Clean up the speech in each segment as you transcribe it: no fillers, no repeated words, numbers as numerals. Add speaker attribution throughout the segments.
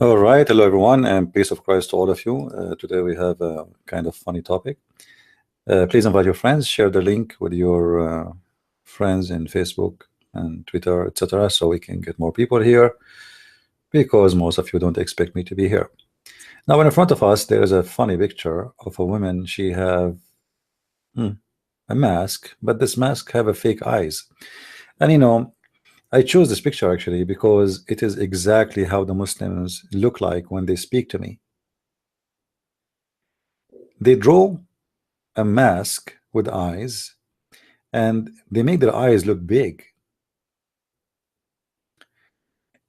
Speaker 1: All right, hello everyone, and peace of Christ to all of you. Today we have a kind of funny topic. Please invite your friends, share the link with your friends in Facebook and Twitter, etc., so we can get more people here, because most of you don't expect me to be here. Now, in front of us, there is a funny picture of a woman. She have a mask, but this mask have a fake eyes, and I chose this picture actually because it is exactly how the Muslims look like when they speak to me. They draw a mask with eyes, and they make their eyes look big,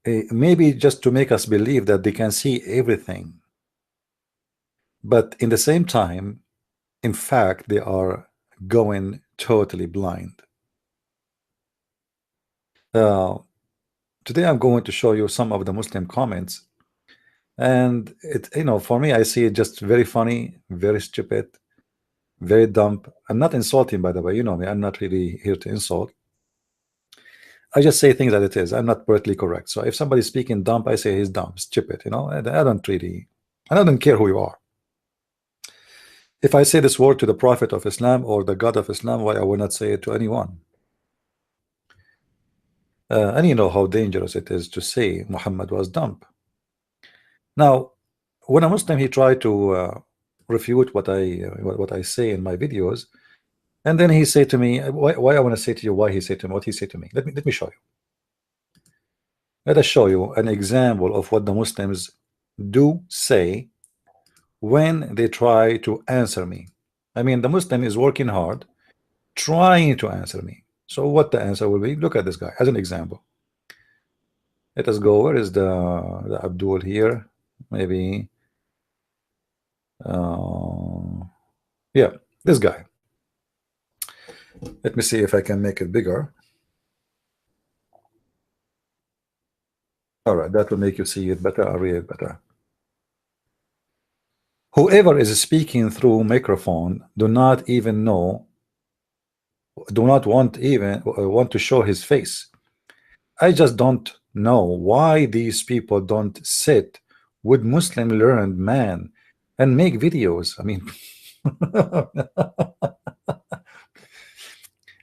Speaker 1: maybe just to make us believe that they can see everything, but in the same time, in fact, they are going totally blind. uh, Today I'm going to show you some of the Muslim comments, and for me, I see it just very funny, very stupid, very dumb. I'm not insulting, by the way, you know me, I'm not really here to insult. I just say things that it is. I'm not politically correct. So if somebody's speaking dumb, I say he's dumb, stupid. I don't really, I don't care who you are. If I say this word to the Prophet of Islam or the God of Islam, why I will not say it to anyone? And you know how dangerous it is to say Muhammad was dumb. Now, when a Muslim he tried to refute what I say in my videos, and then he said to me, why I want to say to you why he said to me what he said to me. Let me show you. Let us show you an example of what the Muslims do say when they try to answer me. I mean, the Muslim is working hard trying to answer me. So what the answer will be? Look at this guy as an example. Let us go. Where is the Abdul here? Maybe yeah, this guy. Let me see if I can make it bigger. All right, that will make you see it better. I'll read it better. Whoever is speaking through microphone do not want to show his face. I just don't know why these people don't sit with Muslim learned man and make videos. I mean,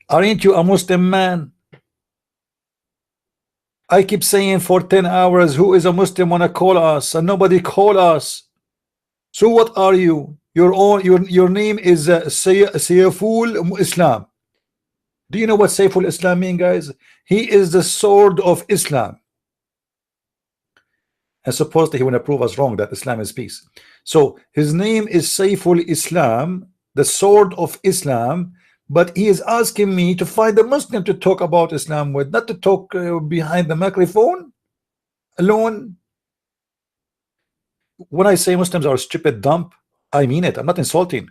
Speaker 1: aren't you a Muslim man? I keep saying for 10 hours, who is a Muslim wanna call us, and nobody call us. So what are you? Your name is Sayful Islam. Do you know what Sayful Islam mean, guys? He is the sword of Islam. And supposedly he want to prove us wrong that Islam is peace. So his name is Sayful Islam, the sword of Islam, but he is asking me to find a Muslim to talk about Islam with, not to talk behind the microphone alone. When I say Muslims are stupid, dumb, I mean it. I'm not insulting.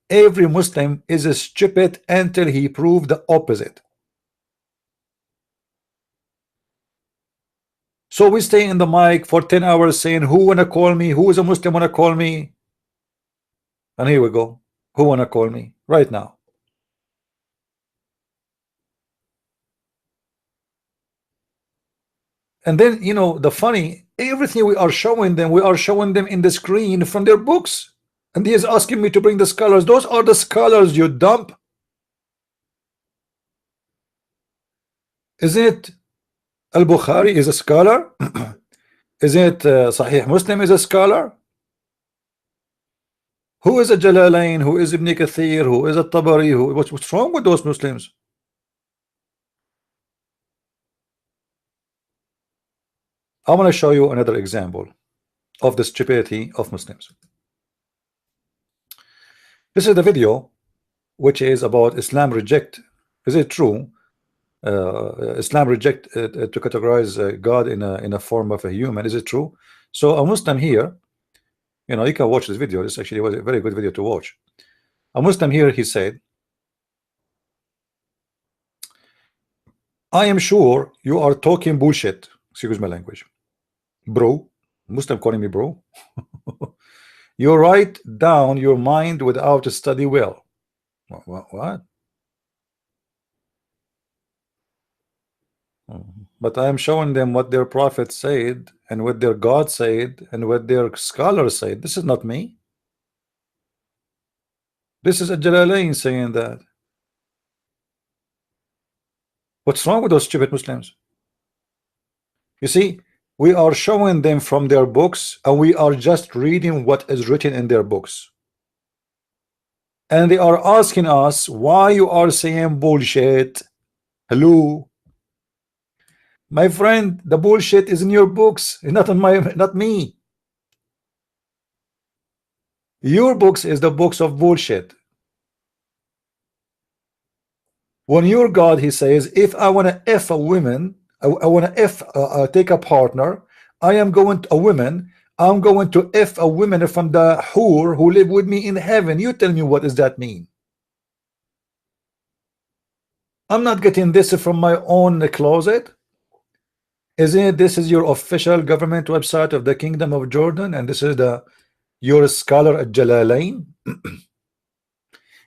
Speaker 1: Every Muslim is a stupid until he proved the opposite. So we stay in the mic for 10 hours saying, who wanna call me? Who is a Muslim wanna call me? And here we go. Who wanna call me right now? And then, the funny, everything we are showing them in the screen from their books. And he is asking me to bring the scholars. Those are the scholars, you dump. Isn't it al-Bukhari is a scholar? Isn't it Sahih Muslim is a scholar? Who is a Jalalain? Who is Ibn Kathir? Who is a Tabari? What's wrong with those Muslims? I want to show you another example of the stupidity of Muslims. This is the video which is about Islam reject. Is it true? Islam reject to categorize God in a form of a human. Is it true? So a Muslim here, you can watch this video. This actually was a very good video to watch. A Muslim here, he said, I am sure you are talking bullshit. Excuse my language. Bro. Muslim calling me bro. You write down your mind without a study well. What? But I'm showing them what their prophet said and what their God said and what their scholars said. This is not me. This is a Jalalain saying that. What's wrong with those stupid Muslims? You see, we are showing them from their books and we are just reading what is written in their books. And they are asking us why you are saying bullshit. Hello, my friend, the bullshit is in your books, not in my, not me. Your books is the books of bullshit. When your God, he says, if I want to F a woman, I want to F take a partner, I am going to a woman, I'm going to F a woman from the hoor who live with me in heaven. You tell me, what does that mean? I'm not getting this from my own closet. Isn't it? This is your official government website of the Kingdom of Jordan, and this is the your scholar at Jalalain.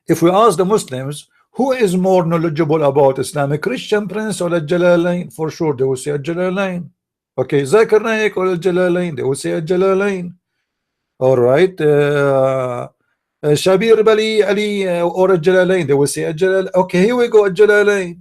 Speaker 1: If we ask the Muslims who is more knowledgeable about Islam, a Christian prince or a Jalalain, for sure they will say a Jalalain. Okay, Zakir Naik or a Jalalain, they will say a Jalalain. All right, Shabir Bali Ali or a Jalalain, they will say a Jalalain. Okay, here we go, a Jalalain.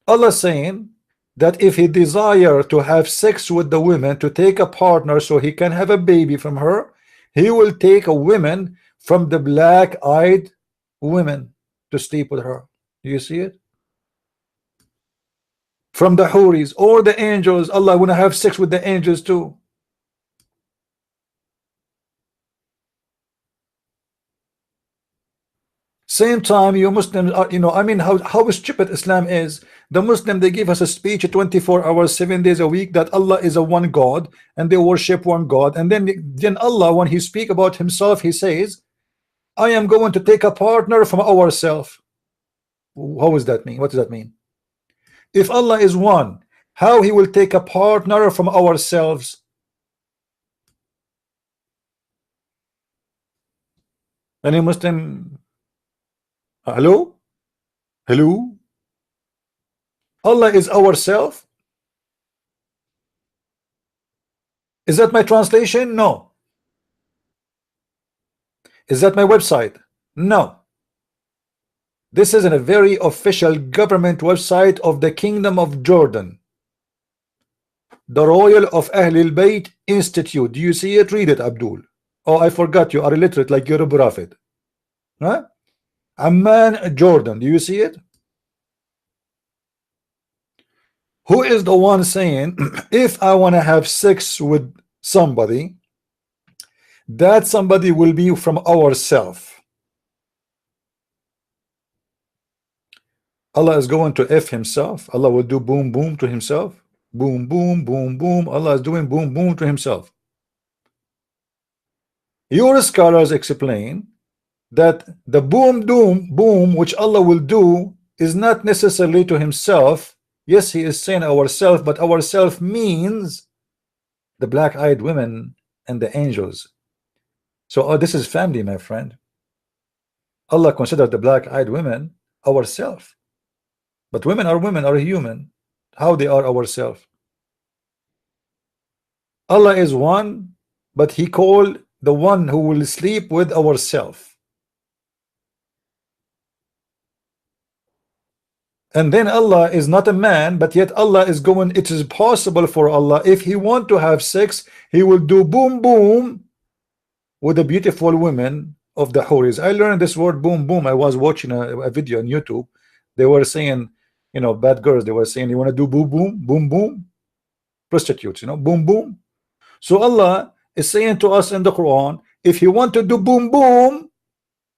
Speaker 1: Allah saying that if he desire to have sex with the women, to take a partner so he can have a baby from her, he will take a woman from the black-eyed women to sleep with her. Do you see it? From the houris or the angels. Allah want to have sex with the angels too. Same time, you Muslims are, you know, I mean, how stupid Islam is. The Muslim, they give us a speech 24 hours, 7 days a week, that Allah is a one God and they worship one God. And then Allah, when he speak about himself, he says, I am going to take a partner from ourselves. How does that mean? What does that mean? If Allah is one, how he will take a partner from ourselves? Any Muslim? Hello? Hello? Allah is ourself. Is that my translation? No. Is that my website? No. This is a very official government website of the Kingdom of Jordan, the Royal of Ahlul Bayt Institute. Do you see it? Read it, Abdul. Oh, I forgot, you are illiterate like you're a prophet. Huh? Amman, Jordan. Do you see it? Who is the one saying, if I want to have sex with somebody, that somebody will be from ourself? Allah is going to F himself. Allah will do boom boom to himself. Boom boom boom boom. Allah is doing boom boom to himself. Your scholars explain that the boom doom boom which Allah will do is not necessarily to himself. Yes, he is saying ourself, but ourself means the black-eyed women and the angels. So this is family, my friend. Allah considered the black-eyed women ourself. But women are human. How they are ourselves? Allah is one, but he called the one who will sleep with ourselves. And then Allah is not a man, but yet Allah is going, it is possible for Allah, if he want to have sex, he will do boom boom with the beautiful women of the houris. I learned this word boom boom. I was watching a video on YouTube. They were saying, you know, bad girls, they were saying, you want to do boom boom boom boom, prostitutes, you know, boom boom. So Allah is saying to us in the Quran, if you want to do boom boom,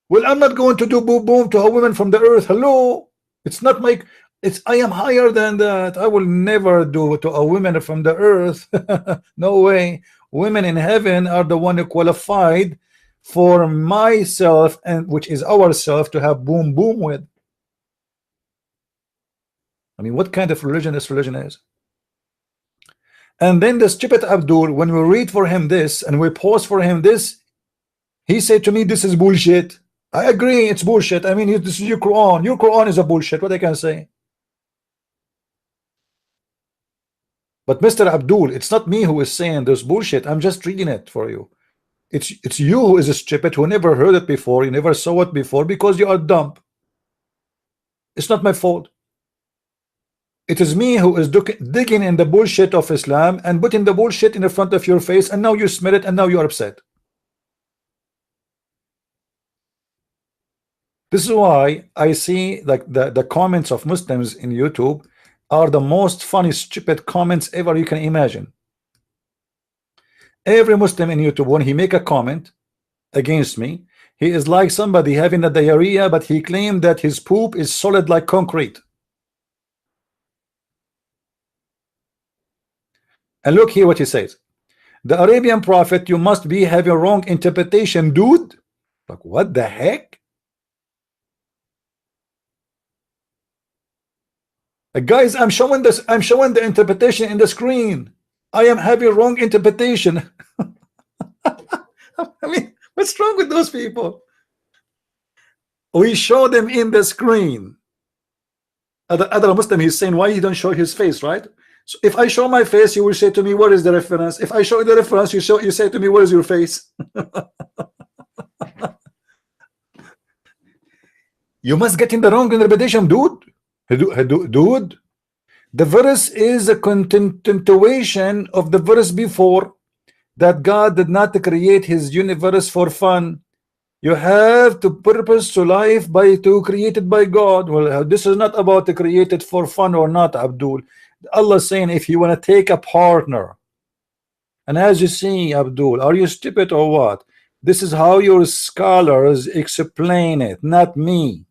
Speaker 1: well, I'm not going to do boom boom to a woman from the earth. Hello, it's not my, it's, I am higher than that. I will never do to a woman from the earth. No way. Women in heaven are the one who qualified for myself, and which is ourself, to have boom boom with. I mean, what kind of religion this religion is? And then the stupid Abdul, when we read for him this and we pause for him this, he said to me, this is bullshit. I agree, it's bullshit. I mean, this is your Quran. Your Quran is a bullshit. What I can say? But Mr. Abdul, it's not me who is saying this bullshit. I'm just reading it for you. It's you who is stupid, who never heard it before, you never saw it before, because you are dumb. It's not my fault. It is me who is digging in the bullshit of Islam and putting the bullshit in the front of your face, and now you smell it and now you're upset. This is why I see like the comments of Muslims in YouTube are the most funny, stupid comments ever you can imagine. Every Muslim in YouTube, when he make a comment against me, he is like somebody having a diarrhea, but he claimed that his poop is solid like concrete. And look here what he says. The Arabian prophet, you must be having wrong interpretation, dude. Like, what the heck? Guys, I'm showing this. I'm showing the interpretation in the screen. I am having wrong interpretation. I mean, what's wrong with those people? We show them in the screen. Other Muslim, he's saying, why you don't show his face, right? So if I show my face, you will say to me, what is the reference? If I show the reference, you say to me, what is your face? You must get in the wrong interpretation, dude. Dude, the verse is a continuation of the verse before, that God did not create his universe for fun. You have to purpose to life by to created by God. Well, this is not about to create it for fun or not, Abdul. Allah is saying if you want to take a partner, and as you see, Abdul, are you stupid or what? This is how your scholars explain it, not me.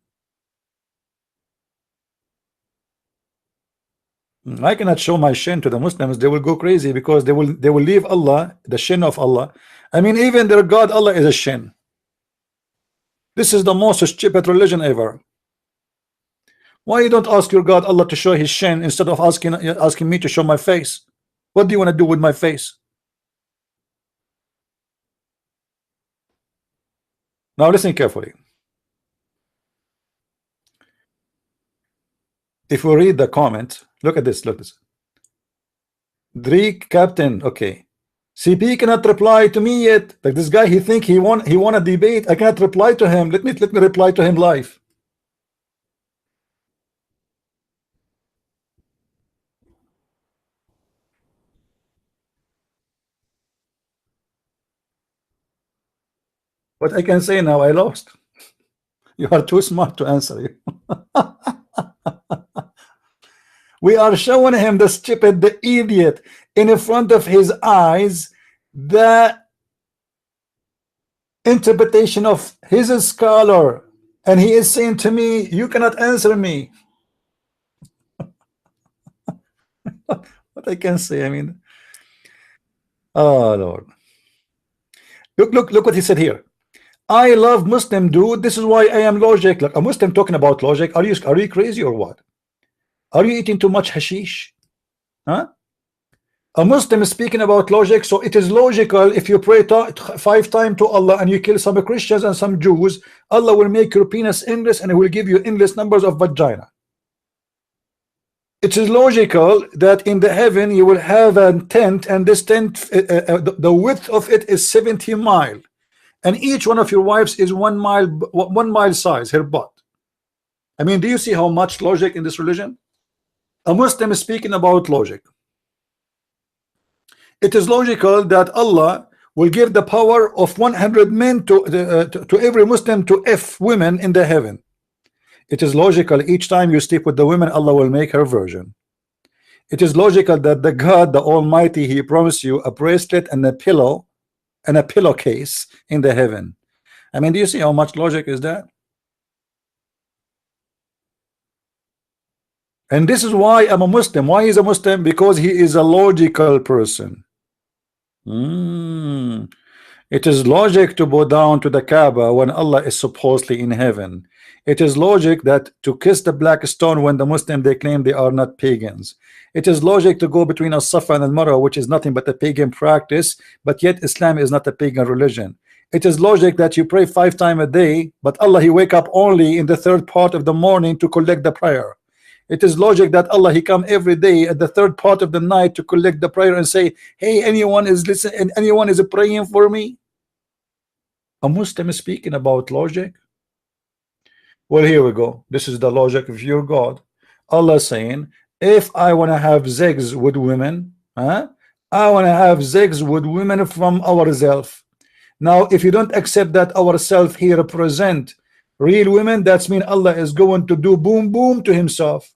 Speaker 1: I cannot show my shin to the Muslims. They will go crazy because they will leave Allah, the shin of Allah. I mean, even their God Allah is a shin. This is the most stupid religion ever. Why you don't ask your God Allah to show his shin instead of asking me to show my face? What do you want to do with my face? Now listen carefully. If we read the comment, look at this, look at this. Greek captain, okay. CP cannot reply to me yet. Like this guy, he think he want a debate. I cannot reply to him. Let me reply to him live. What I can say now, I lost. You are too smart to answer you. We are showing him the stupid, the idiot, in front of his eyes, the interpretation of his scholar, and he is saying to me, you cannot answer me. What I can say, I mean, oh Lord. Look what he said here. I love Muslim, dude. This is why I am logic. Like a Muslim talking about logic. Are you crazy or what? Are you eating too much hashish? Huh? A Muslim is speaking about logic, so it is logical if you pray 5 times to Allah and you kill some Christians and some Jews, Allah will make your penis endless and He will give you endless numbers of vagina. It is logical that in the heaven you will have a tent, and this tent, the width of it is 70 miles, and each one of your wives is 1 mile size, her butt. I mean, do you see how much logic in this religion? A Muslim is speaking about logic. It is logical that Allah will give the power of 100 men to every Muslim to F women in the heaven. It is logical each time you sleep with the women, Allah will make her virgin. It is logical that the God, the Almighty, He promised you a bracelet and a pillow and a pillowcase in the heaven. I mean, do you see how much logic is that? And this is why I'm a Muslim. Why is a Muslim? Because he is a logical person. It is logic to bow down to the Kaaba when Allah is supposedly in heaven. It is logic that to kiss the black stone when the Muslim they claim they are not pagans. It is logic to go between a Safa and al Marwa, which is nothing but a pagan practice, but yet Islam is not a pagan religion. It is logic that you pray 5 times a day, but Allah He wake up only in the third part of the morning to collect the prayer. It is logic that Allah He come every day at the third part of the night to collect the prayer and say, hey, anyone is listening and anyone is praying for me? A Muslim is speaking about logic. Well, here we go. This is the logic of your God. Allah saying, if I want to have sex with women, I want to have sex with women from ourselves. Now, if you don't accept that ourself here represent real women, that's mean Allah is going to do boom boom to himself.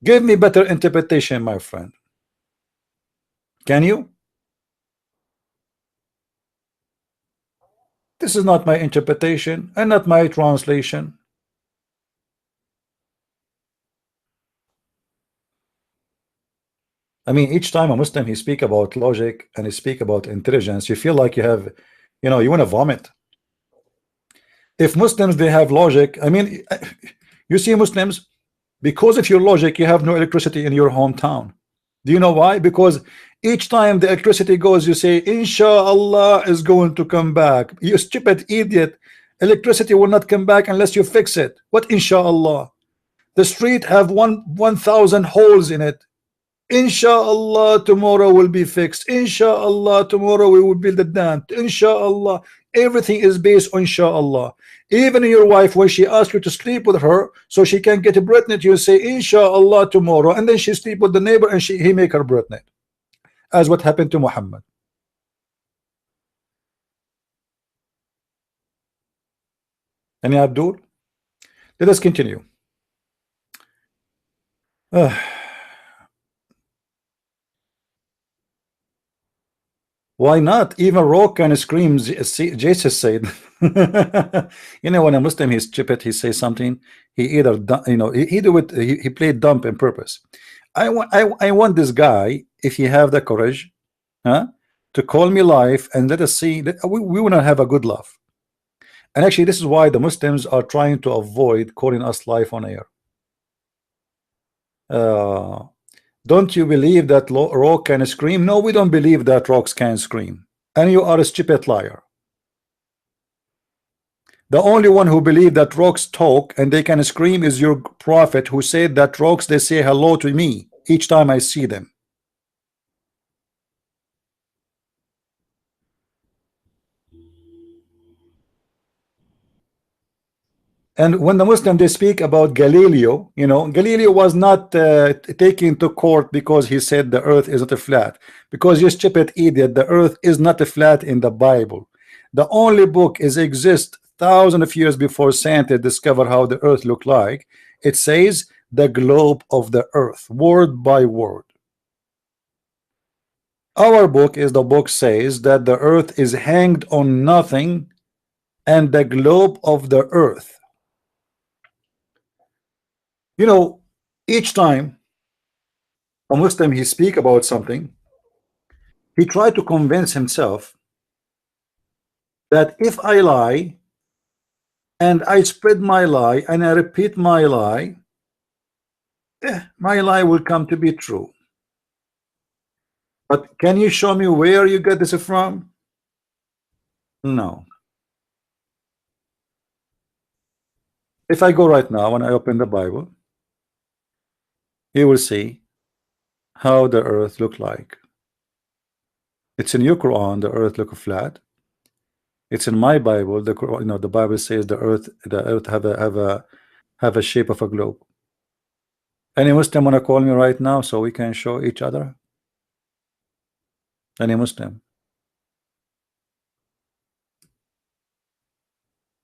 Speaker 1: Give me better interpretation, my friend. Can you? This is not my interpretation and not my translation. I mean, each time a Muslim he speak about logic and he speak about intelligence, you feel like you have, you know, you want to vomit. If Muslims they have logic, I mean, you see Muslims, because of your logic, you have no electricity in your hometown. Do you know why? Because each time the electricity goes, you say, Inshallah is going to come back. You stupid idiot. Electricity will not come back unless you fix it. What Inshallah? The street have 1,000 holes in it. Inshallah tomorrow will be fixed. Inshallah tomorrow we will build a dam. Inshallah. Everything is based on Inshallah. Even your wife, when she asks you to sleep with her so she can get pregnant, you say Inshallah tomorrow, and then she sleep with the neighbor and he make her pregnant, as what happened to Muhammad. Any Abdul? Let us continue. Why not? Even rock can scream. Jesus said, you know, when a Muslim he's stupid, he says something. He either you know he do it. He played dumb on purpose. I want this guy, if he have the courage, to call me live and let us see that we want to have a good laugh. And actually, this is why the Muslims are trying to avoid calling us live on air. Don't you believe that rock can scream? No, we don't believe that rocks can scream. And you are a stupid liar. The only one who believe that rocks talk and they can scream is your prophet, who said that rocks, they say hello to me each time I see them. And when the Muslim they speak about Galileo, you know, Galileo was not taken to court because he said the earth is not a flat. Because you stupid idiot, the earth is not a flat in the Bible. The only book is exist thousands of years before scientists discover how the earth looked like. It says the globe of the earth, word by word. Our book is the book says that the earth is hanged on nothing and the globe of the earth. You know, each time a Muslim he speak about something, he tried to convince himself that if I lie and I spread my lie and I repeat my lie will come to be true. But can you show me where you get this from? No. If I go right now and I open the Bible, you will see how the earth look like. It's in your Quran, the earth look flat. It's in my Bible, the Quran, you know, the Bible says the earth have a shape of a globe. Any Muslim wanna call me right now so we can show each other? Any Muslim?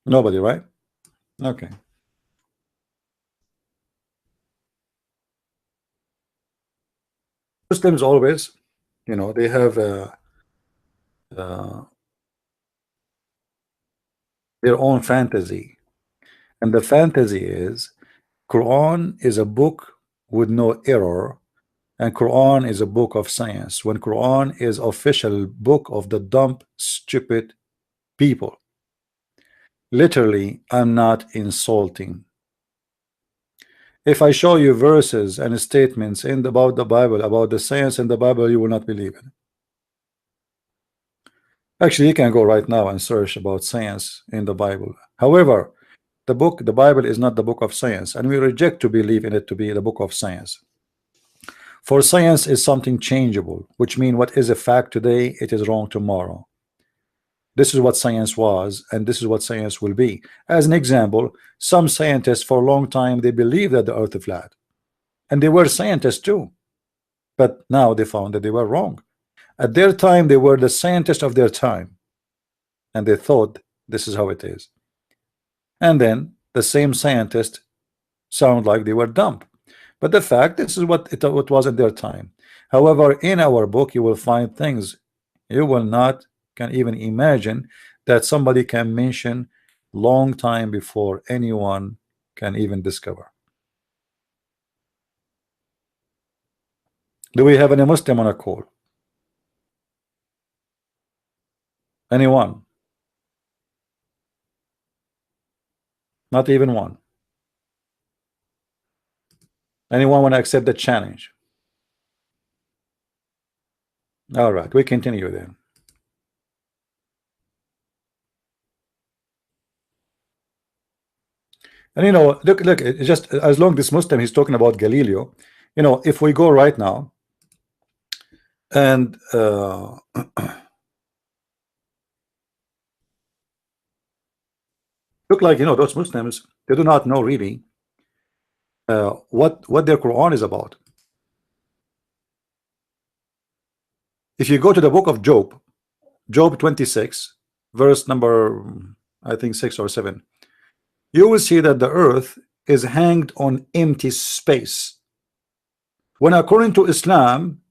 Speaker 1: Nobody, right? Okay. Muslims always, you know, they have their own fantasy, and the fantasy is Quran is a book with no error, and Quran is a book of science, when Quran is official book of the dumb stupid people. Literally, I'm not insulting. If I show you verses and statements about the Bible, about the science in the Bible, you will not believe it. Actually, you can go right now and search about science in the Bible. However, the Bible is not the book of science, and we reject to believe in it to be the book of science. For science is something changeable, which means what is a fact today, it is wrong tomorrow. This is what science was, and this is what science will be. As an example, some scientists for a long time they believed that the earth is flat, and they were scientists too, but now they found that they were wrong. At their time, they were the scientists of their time, and they thought this is how it is. And then the same scientists sound like they were dumb. But the fact, this is what it was at their time. However, in our book, you will find things you will not can even imagine that somebody can mention long time before anyone can even discover. Do we have any Muslim on a call? Anyone? Not even one. Anyone want to accept the challenge? All right, we continue then. And look, it's just as long this Muslim he's talking about Galileo, if we go right now and look like those Muslims, they do not know really what their Quran is about. If you go to the book of Job, Job 26, verse number I think 6 or 7, you will see that the earth is hanged on empty space, when according to Islam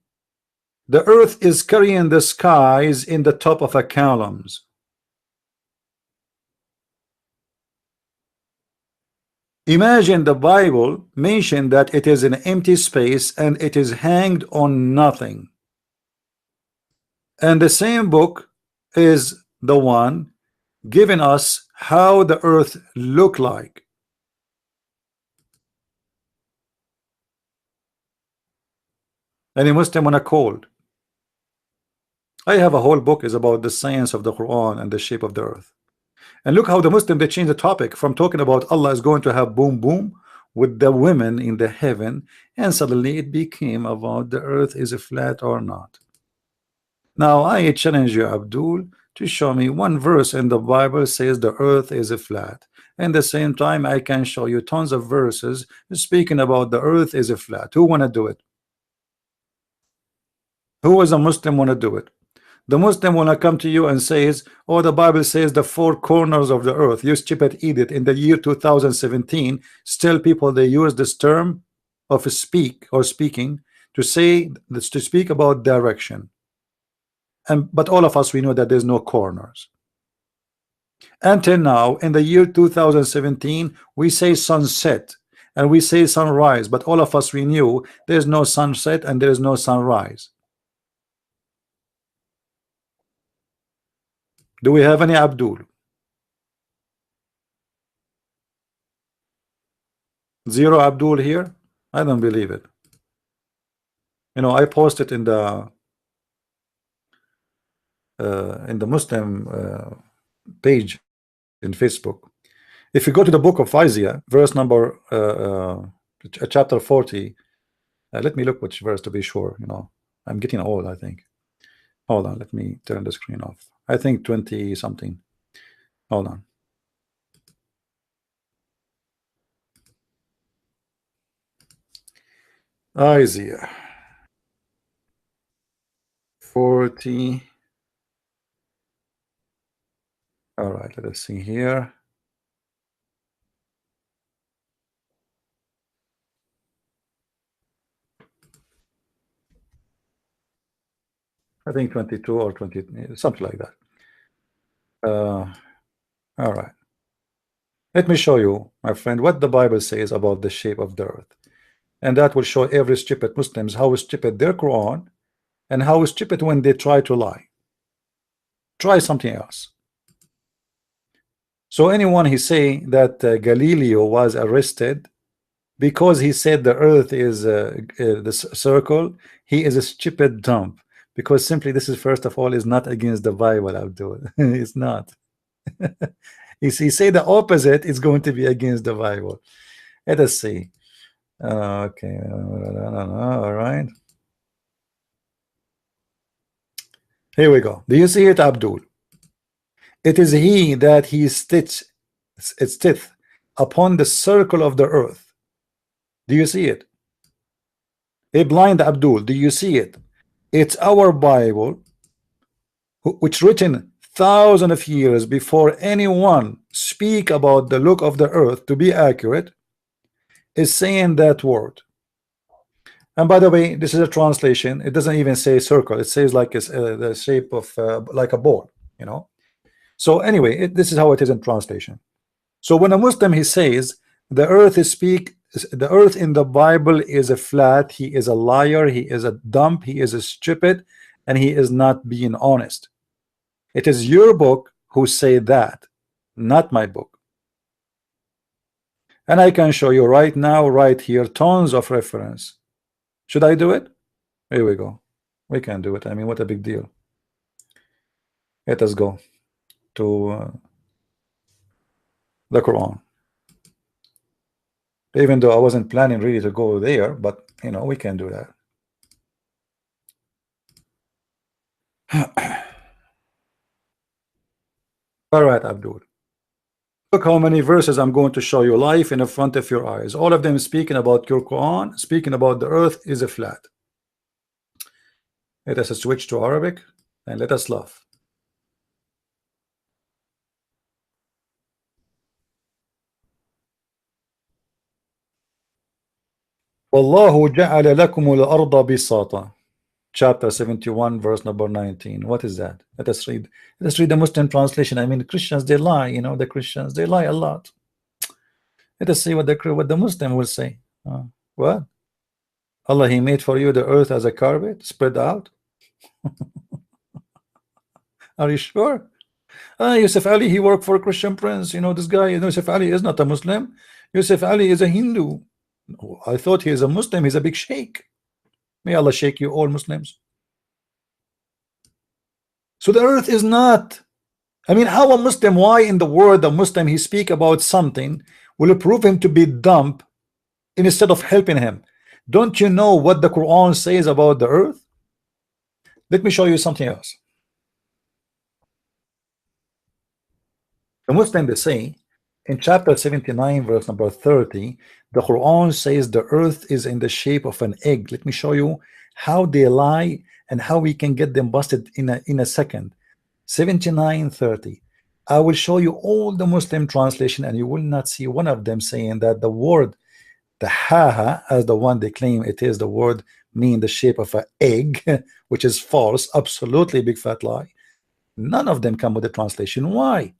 Speaker 1: the earth is carrying the skies in the top of a columns. Imagine the Bible mentioned that it is an empty space and it is hanged on nothing, and the same book is the one giving us how the earth look like. Any Muslim on a cold? I have a whole book is about the science of the Quran and the shape of the earth. And look how the Muslim they change the topic from talking about Allah is going to have boom boom with the women in the heaven, and suddenly it became about the earth is flat or not. Now I challenge you, Abdul, to show me one verse in the Bible says the earth is flat. And the same time I can show you tons of verses speaking about the earth is flat. Who want to do it? Who is a Muslim want to do it? The Muslim want to come to you and says, oh, the Bible says the four corners of the earth. You stupid idiot. In the year 2017, still people they use this term of speaking to say to speak about direction. But all of us we know that there's no corners. Until now, in the year 2017, we say sunset and we say sunrise, but all of us we knew there's no sunset and there's no sunrise. Do we have any Abdul? Zero Abdul here? I don't believe it. I posted in the Muslim page in Facebook. If you go to the book of Isaiah, verse number chapter 40, let me look which verse to be sure. I'm getting old, I think. Hold on, let me turn the screen off. I think 20 something. Hold on. Isaiah 40. All right, let us see here. I think 22 or 20, something like that. All right. Let me show you, my friend, what the Bible says about the shape of the earth. And that will show every stupid Muslims how stupid their Quran and how stupid when they try to lie. Try something else. So anyone he say that Galileo was arrested because he said the earth is the circle, he is a stupid dump, because simply this is, first of all, is not against the Bible, Abdul. It's not. If you say the opposite, it's going to be against the Bible. Let us see. Okay, all right. Here we go. Do you see it, Abdul? It is he that he stitched its teeth upon the circle of the earth. Do you see it? A blind Abdul, do you see it? It's our Bible, which written thousands of years before anyone speak about the look of the earth to be accurate, is saying that word. And by the way, this is a translation. It doesn't even say circle. It says like it's the shape of like a ball, you know. So anyway, this is how it is in translation. So when a Muslim, he says the earth is the earth in the Bible is a flat, he is a liar, he is a dumb, he is a stupid, and he is not being honest. It is your book who say that, not my book. And I can show you right now, right here, tons of reference. Should I do it? Here we go. We can do it. I mean, what a big deal. Let us go to the Quran. Even though I wasn't planning really to go there, but you know, we can do that. All right, Abdul. Look how many verses I'm going to show you live in front of your eyes. All of them speaking about your Quran, speaking about the earth is a flat. Let us switch to Arabic and let us laugh. Wallahu ja'ala lakum al-arda bisata. Chapter 71, verse number 19. What is that? Let us read. Let's read the Muslim translation. I mean, the Christians, they lie. You know, the Christians, they lie a lot. Let us see what the Muslim will say. What? Allah, he made for you the earth as a carpet spread out. Are you sure? Yusuf Ali, he worked for a Christian prince. You know, this guy, Yusuf Ali is not a Muslim. Yusuf Ali is a Hindu. I thought he is a Muslim. He's a big sheikh. May Allah shake you all Muslims. So the earth is not. I mean, how a Muslim, why in the world a Muslim, he speak about something will prove him to be dumb instead of helping him? Don't you know what the Quran says about the earth? Let me show you something else. The Muslim, they say in chapter 79, verse number 30, the Quran says the earth is in the shape of an egg. Let me show you how they lie and how we can get them busted in a second. 79:30. I will show you all the Muslim translation and you will not see one of them saying that the word, the ha, as the one they claim it is the word, mean the shape of an egg, which is false, absolutely big fat lie. None of them come with a translation. Why?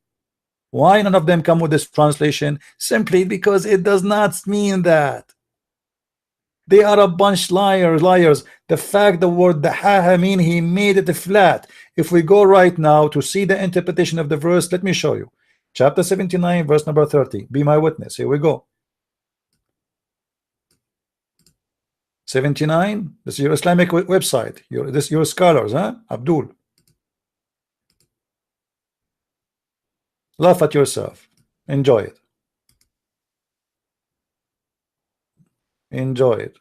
Speaker 1: Why none of them come with this translation? Simply because it does not mean that. They are a bunch liars. The fact the word the ha mean he made it flat. If we go right now to see the interpretation of the verse, let me show you. Chapter 79, verse number 30. Be my witness. Here we go. 79. This is your Islamic website. Your scholars, huh? Abdul. Laugh at yourself. Enjoy it. Enjoy it.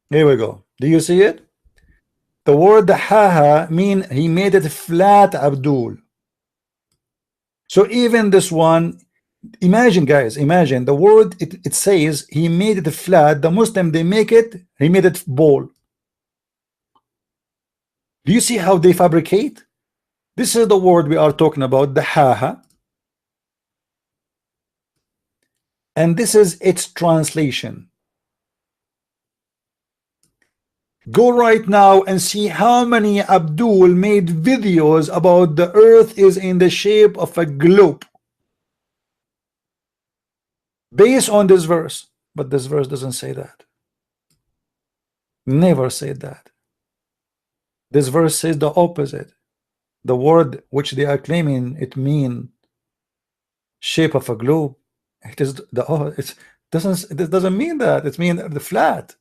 Speaker 1: Here we go. Do you see it? The word ha mean he made it flat, Abdul. So even this one, imagine guys, imagine the word it says he made it flat. The Muslim, they make it, he made it ball. Do you see how they fabricate? This is the word we are talking about, the ha, and this is its translation. Go right now and see how many Abdul made videos about the earth is in the shape of a globe based on this verse, but this verse doesn't say that. Never said that. This verse says the opposite. The word which they are claiming it mean shape of a globe, it is the This doesn't mean that. It means the flat.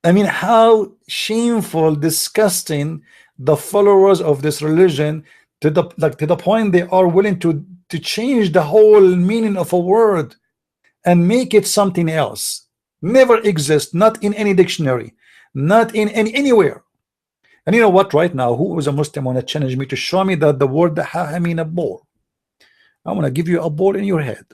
Speaker 1: I mean, how shameful, disgusting the followers of this religion, to the point they are willing to change the whole meaning of a word and make it something else. Never exist, not in any dictionary, not in anywhere. And you know what? Right now, who is a Muslim want to challenge me to show me that the word I mean a ball? I want to give you a ball in your head.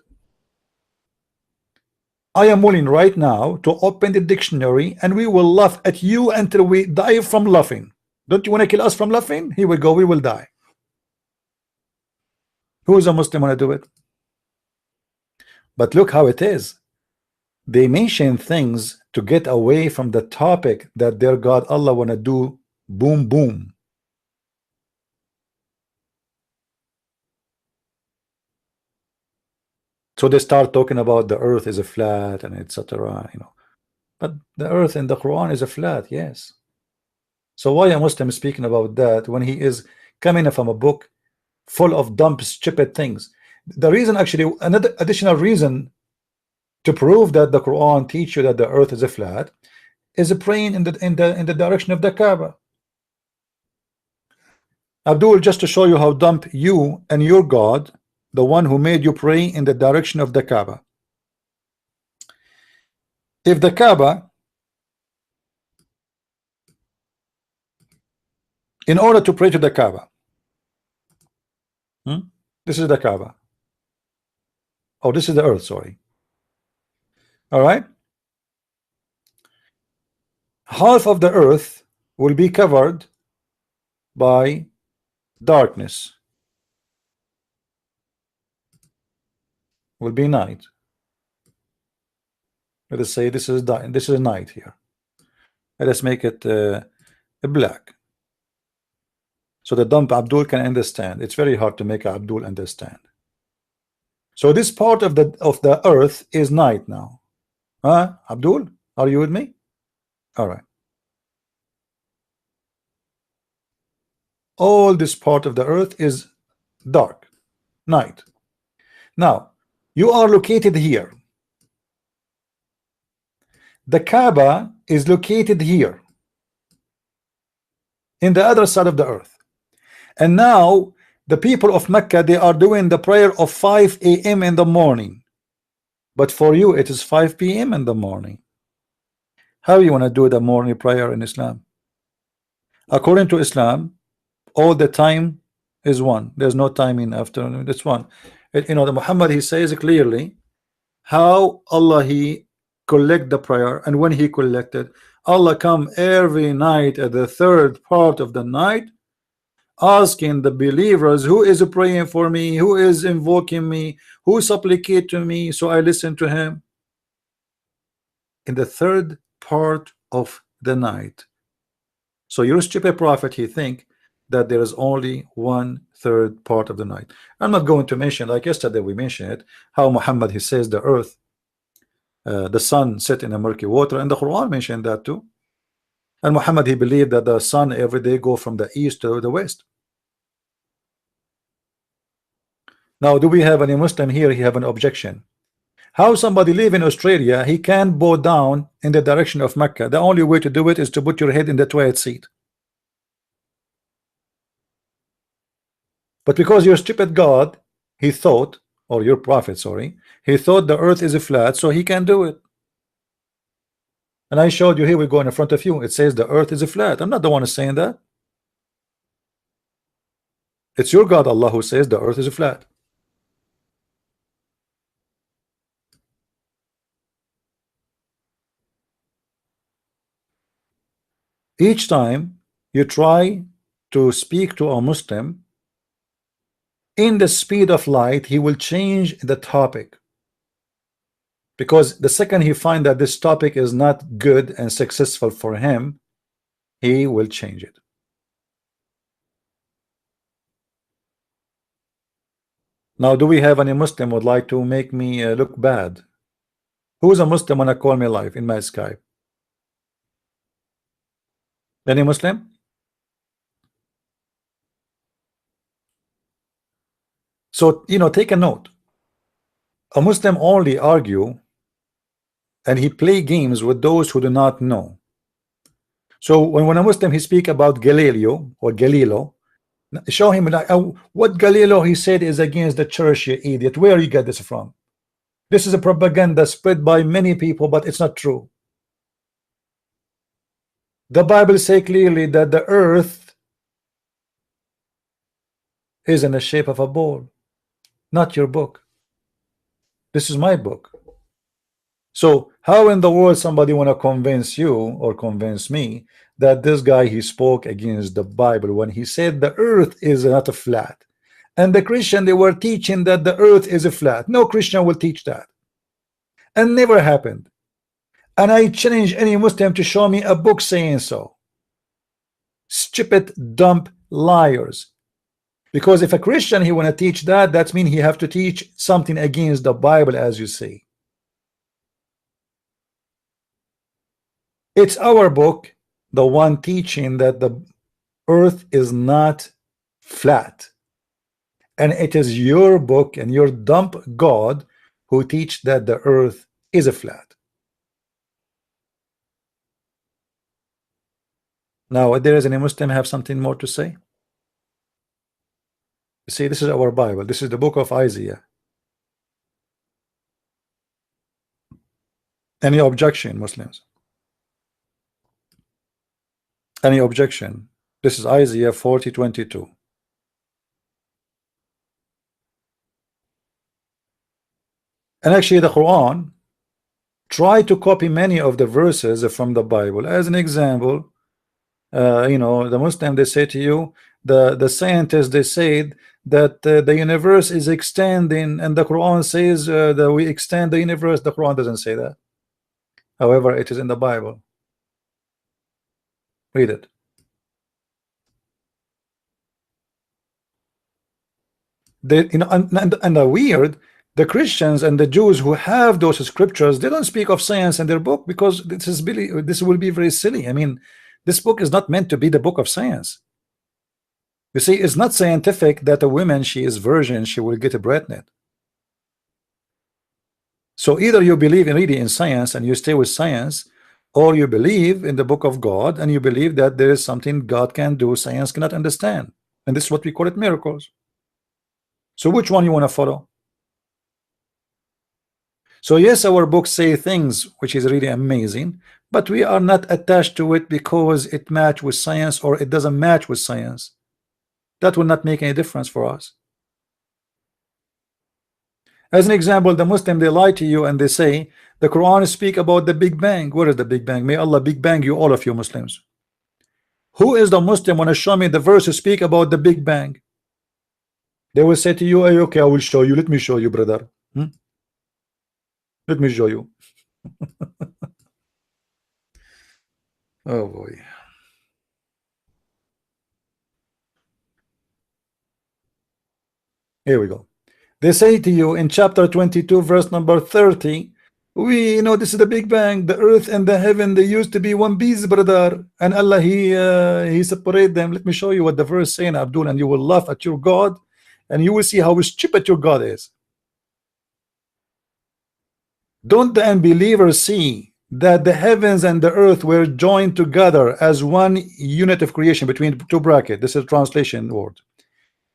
Speaker 1: I am willing right now to open the dictionary and we will laugh at you until we die from laughing. Don't you want to kill us from laughing? Here we go, we will die. Who is a Muslim want to do it? But look how it is. They mention things to get away from the topic that their God Allah want to do. Boom, boom. So they start talking about the earth is a flat and etc. You know, but the earth in the Quran is a flat, yes. So why a Muslim speaking about that when he is coming from a book full of dumb, stupid things? The reason, actually, another additional reason to prove that the Quran teach you that the earth is a flat is praying in the direction of the Kaaba. Abdul, just to show you how dumb you and your God, the one who made you pray in the direction of the Kaaba. If the Kaaba, in order to pray to the Kaaba, this is the Kaaba. Oh, this is the earth, sorry. All right. Half of the earth will be covered by darkness, will be night. Let us say this is night here. Let us make it black, so the dumb Abdul can understand. It's very hard to make Abdul understand. So this part of the earth is night now. Huh? Abdul, are you with me? All right. All this part of the earth is dark, night. Now you are located here. The Kaaba is located here in the other side of the earth. And now the people of Mecca, they are doing the prayer of 5 a.m. in the morning. But for you, it is 5 p.m. in the morning. How you want to do the morning prayer in Islam? According to Islam, all the time is one. There's no time in afternoon. It's one. You know, the Muhammad, he says clearly how Allah he collect the prayer, and when he collected, Allah come every night at the third part of the night, asking the believers who is praying for me, who is invoking me, who supplicate to me, so I listen to him. In the third part of the night. So your stupid prophet, he think that there is only 1/3 part of the night. I'm not going to mention, like yesterday we mentioned it, how Muhammad he says the earth, the sun set in a murky water, and the Quran mentioned that too. And Muhammad he believed that the sun every day go from the east to the west. Now, do we have any Muslim here? He have an objection. How somebody live in Australia, he can bow down in the direction of Mecca. The only way to do it is to put your head in the toilet seat. But because your stupid God, he thought, or your prophet, sorry, he thought the earth is a flat, so he can do it. And I showed you, here we go in front of you, it says the earth is a flat. I'm not the one who's saying that. It's your God Allah who says the earth is a flat. Each time you try to speak to a Muslim in the speed of light, he will change the topic, because the second he find that this topic is not good and successful for him, he will change it. Now, do we have any Muslim would like to make me look bad? Who is a Muslim wanna call me live in my Skype? Any Muslim? So, you know, take a note. A Muslim only argue and he play games with those who do not know. So when a Muslim he speak about Galileo or Galileo, show him like what Galileo he said is against the church, you idiot. Where you get this from? This is a propaganda spread by many people, but it's not true. The Bible say clearly that the earth is in the shape of a ball, not your book. This is my book. So how in the world somebody want to convince you or convince me that this guy he spoke against the Bible when he said the earth is not a flat, and the Christian they were teaching that the earth is a flat? No Christian will teach that, and never happened. And I challenge any Muslim to show me a book saying so. Stupid, dumb liars. Because if a Christian he want to teach that, that means he have to teach something against the Bible, as you say. It's our book, the one teaching that the earth is not flat, and it is your book and your dumb God who teach that the earth is a flat. Now, if there is any Muslim have something more to say? You see, this is our Bible. This is the book of Isaiah. Any objection, Muslims? Any objection? This is Isaiah 40:22. And actually the Quran try to copy many of the verses from the Bible. As an example, you know, the Muslim they say to you, the scientists they said that the universe is extending, and the Quran says that we extend the universe. The Quran doesn't say that. However, it is in the Bible. Read it. They, you know, and the weird, the Christians and the Jews who have those scriptures, they don't speak of science in their book because this will be very silly. I mean, this book is not meant to be the book of science. You see, it's not scientific that a woman, she is virgin, she will get a pregnant. So either you believe in really in science and you stay with science, or you believe in the book of God and you believe that there is something God can do, science cannot understand. And this is what we call it miracles. So which one you want to follow? So yes, our books say things which is really amazing, but we are not attached to it because it match with science or it doesn't match with science. That will not make any difference for us. As an example, the Muslim they lie to you and they say the Quran speak about the Big Bang. Where is the Big Bang? May Allah Big Bang you, all of you Muslims. Who is the Muslim want to show me the verse to speak about the Big Bang? They will say to you, hey, okay, I will show you. Let me show you, brother. Let me show you. Oh boy. Here we go. They say to you in chapter 22 verse number 30, we know this is the Big Bang, the earth and the heaven, they used to be one piece, brother, and Allah he separate them. Let me show you what the verse saying, Abdul, and you will laugh at your God and you will see how stupid your God is. Don't the unbelievers see that the heavens and the earth were joined together as one unit of creation between two brackets? This is a translation word.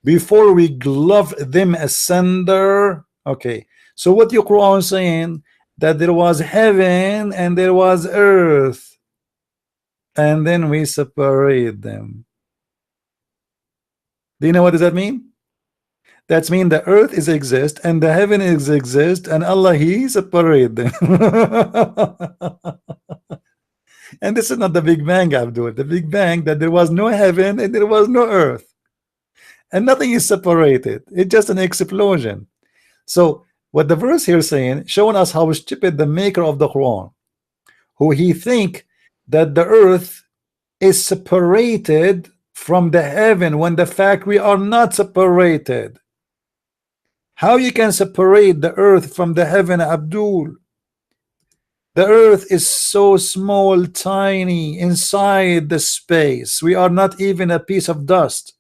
Speaker 1: Before we glove them asunder. Okay, so what your Quran saying that there was heaven and there was earth, and then we separate them. Do you know what does that mean? That's mean the earth is exist and the heaven is exist, and Allah he separate them. And this is not the Big Bang, Abdul. The Big Bang that there was no heaven and there was no earth. And nothing is separated. It's just an explosion. So what the verse here is saying, showing us how stupid the maker of the Quran, who he think that the earth is separated from the heaven, when the fact we are not separated. How you can separate the earth from the heaven, Abdul? The earth is so small, tiny inside the space. We are not even a piece of dust.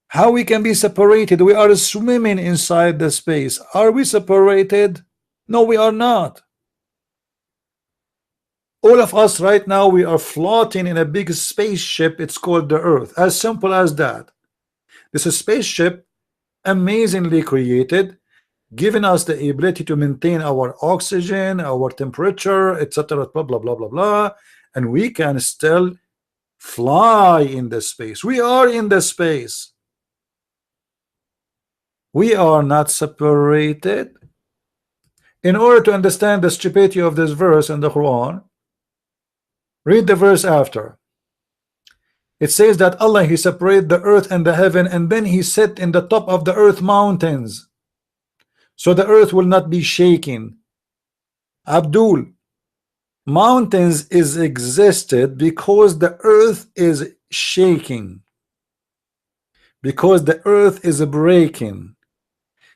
Speaker 1: How we can be separated? We are swimming inside the space. Are we separated? No, we are not. All of us right now, we are floating in a big spaceship. It's called the Earth. As simple as that. This is a spaceship, amazingly created, giving us the ability to maintain our oxygen, our temperature, etc. Blah blah blah blah blah, and we can still fly in the space. We are in the space. We are not separated. In order to understand the stupidity of this verse in the Quran, read the verse after. It says that Allah, He separated the earth and the heaven, and then He set in the top of the earth mountains, so the earth will not be shaking. Abdul, mountains is existed because the earth is shaking, because the earth is breaking,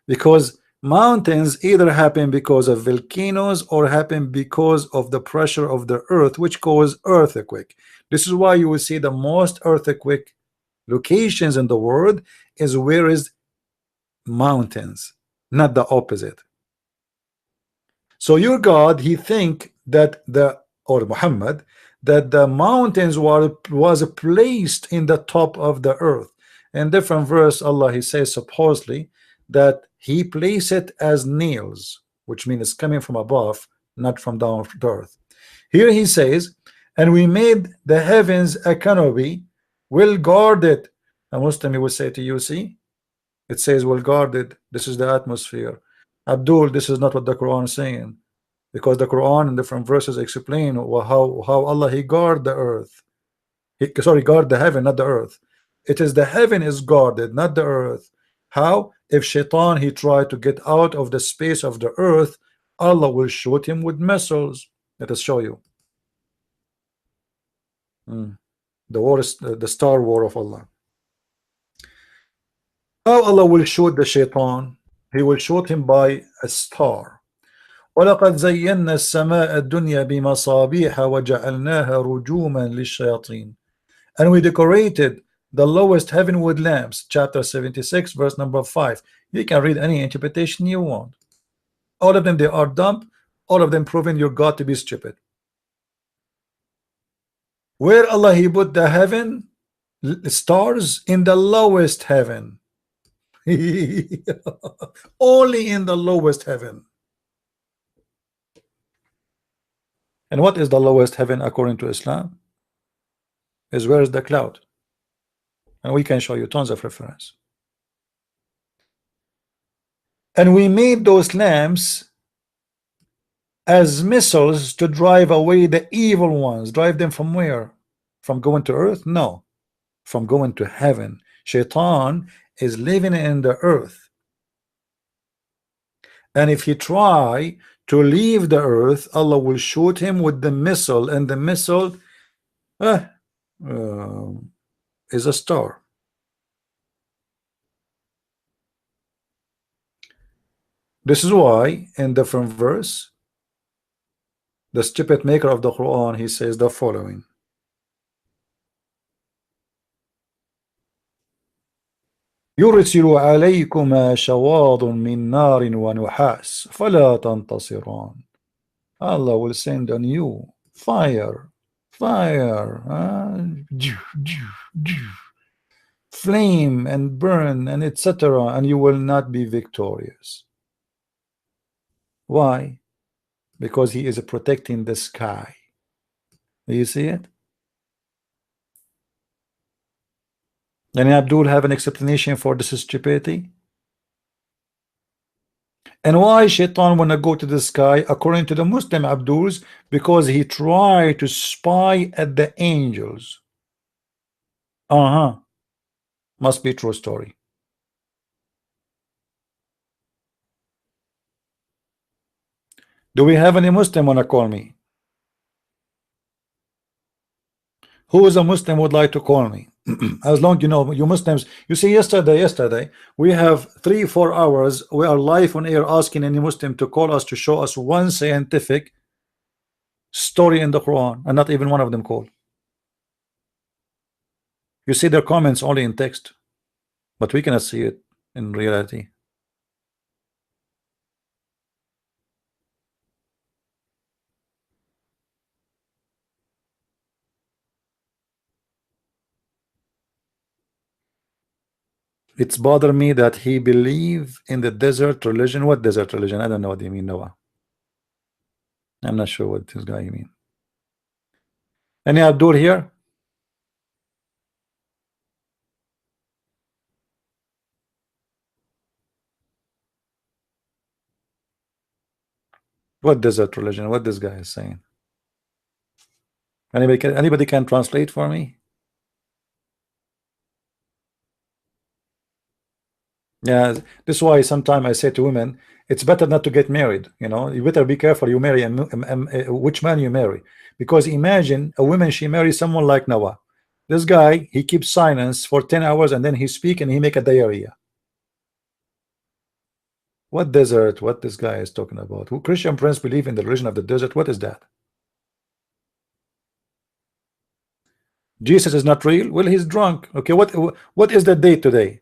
Speaker 1: because mountains either happen because of volcanoes or happen because of the pressure of the earth, which cause earthquake. This is why you will see the most earthquake locations in the world is where is mountains, not the opposite. So your God, he think that or Muhammad, that the mountains was placed in the top of the earth. In different verse, Allah, he says supposedly that he placed it as nails, which means it's coming from above, not from down to earth. Here he says, and we made the heavens a canopy, well guarded. A Muslim, he will say to you, see, it says well guarded. This is the atmosphere. Abdul, this is not what the Quran is saying, because the Quran in different verses explain how Allah, he guard the earth. Guard the heaven, not the earth. It is the heaven is guarded, not the earth. How? If Shaitan, he tried to get out of the space of the earth, Allah will shoot him with missiles. Let us show you. The war is the star war of Allah. How Allah will shoot the Shaitan? He will shoot him by a star. وَلَقَدْ زَيَّنَّا السَّمَاءَ الدُّنْيَا بِمَصَابِيحَ وَجَعَلْنَاهَا رُجُومًا لِلشَّيَاطِينَ. And we decorated the lowest heaven with lamps. Chapter 76, verse number 5. You can read any interpretation you want. All of them, they are dumb. All of them proving your God to be stupid. Where Allah, he put the heaven stars in the lowest heaven. Only in the lowest heaven. And what is the lowest heaven according to Islam? Is where is the cloud? And we can show you tons of reference. And we made those lamps as missiles to drive away the evil ones. Drive them from where? From going to earth? No, from going to heaven. Shaitan is living in the earth, and if he try to leave the earth, Allah will shoot him with the missile, and the missile is a star. This is why in different verse, the stupid maker of the Quran, he says the following. يرسل عليكما شواظ من نار ونحاس فلا تنتصران. Allah will send on you fire, flame and burn and etc., and you will not be victorious. Why? Because he is protecting the sky. Do you see it? And Abdul have an explanation for this stupidity? And why Shaitan wanna go to the sky according to the Muslim Abduls? Because he tried to spy at the angels. Must be true story. Do we have any Muslim wanna call me? Who is a Muslim would like to call me? As long you know, you Muslims, you see, yesterday we have 3-4 hours, we are live on air asking any Muslim to call us to show us one scientific story in the Quran, and not even one of them called. You see their comments only in text. but we cannot see it in reality. It's bother me that he believe in the desert religion. What desert religion? I don't know what you mean, Noah. I'm not sure what this guy you mean. Any Abdul here? What desert religion? What this guy is saying? Anybody can translate for me? Yeah, this is why sometimes I say to women, it's better not to get married. You know, you better be careful. You marry which man you marry, because imagine a woman she marries someone like Noah. This guy he keeps silence for 10 hours and then he speak and he make a diarrhea. What desert? What this guy is talking about? Who Christian Prince believe in the religion of the desert? What is that? Jesus is not real. Well, he's drunk. Okay, what is the date today?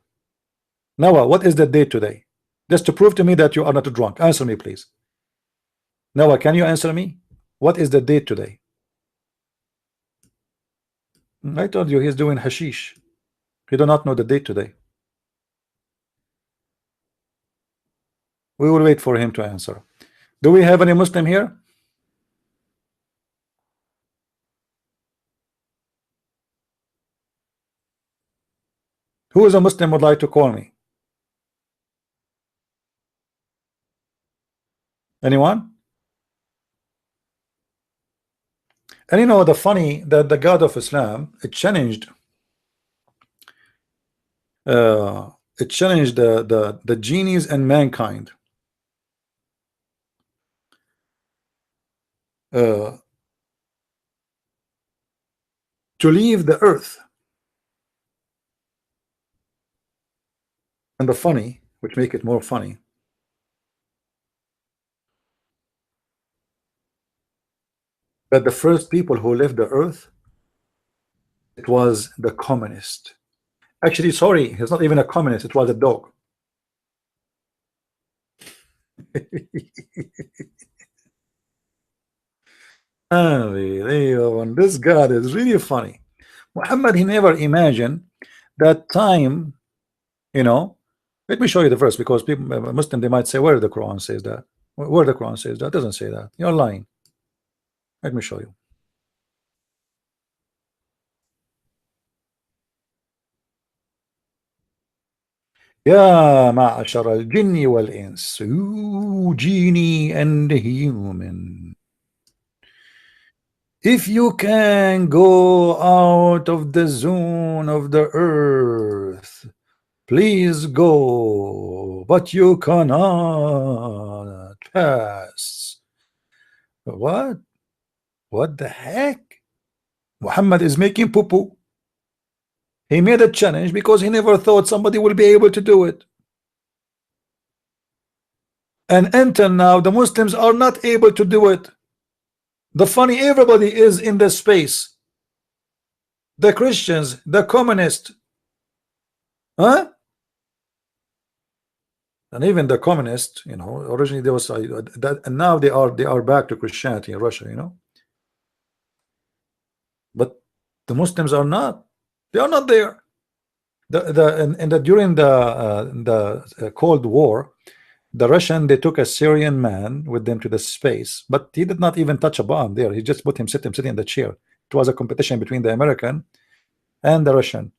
Speaker 1: Noah, what is the date today? Just to prove to me that you are not drunk. Answer me, please. Noah, can you answer me? What is the date today? I told you he's doing hashish. You do not know the date today. We will wait for him to answer. Do we have any Muslim here? Who is a Muslim would like to call me? Anyone? And you know the funny that the God of Islam uh, it challenged the genies and mankind uh, to leave the earth. And the funny, which make it more funny, that the first people who left the earth, it was the communist. Actually, sorry, he's not even a communist, it was a dog. Unbelievable. This God is really funny. Muhammad, he never imagined that time, you know. Let me show you the verse, because people, Muslim, they might say, where the Quran says that? Where the Quran says that? It doesn't say that. You're lying. Let me show you. يا معشر الجن والإنس, you genie and human, if you can go out of the zone of the earth, please go, but you cannot pass. What? What the heck? Muhammad is making poo-poo. He made a challenge because he never thought somebody will be able to do it. And until now, the Muslims are not able to do it. The funny, everybody is in the space. The Christians, the communists, huh? And even the communists, you know, originally there was that, and now they are back to Christianity in Russia, you know. But the Muslims are not. They are not there. During the Cold War, the Russian, they took a Syrian man with them to the space, but he did not even touch a bomb there. He just put him sitting in the chair. It was a competition between the American and the Russian.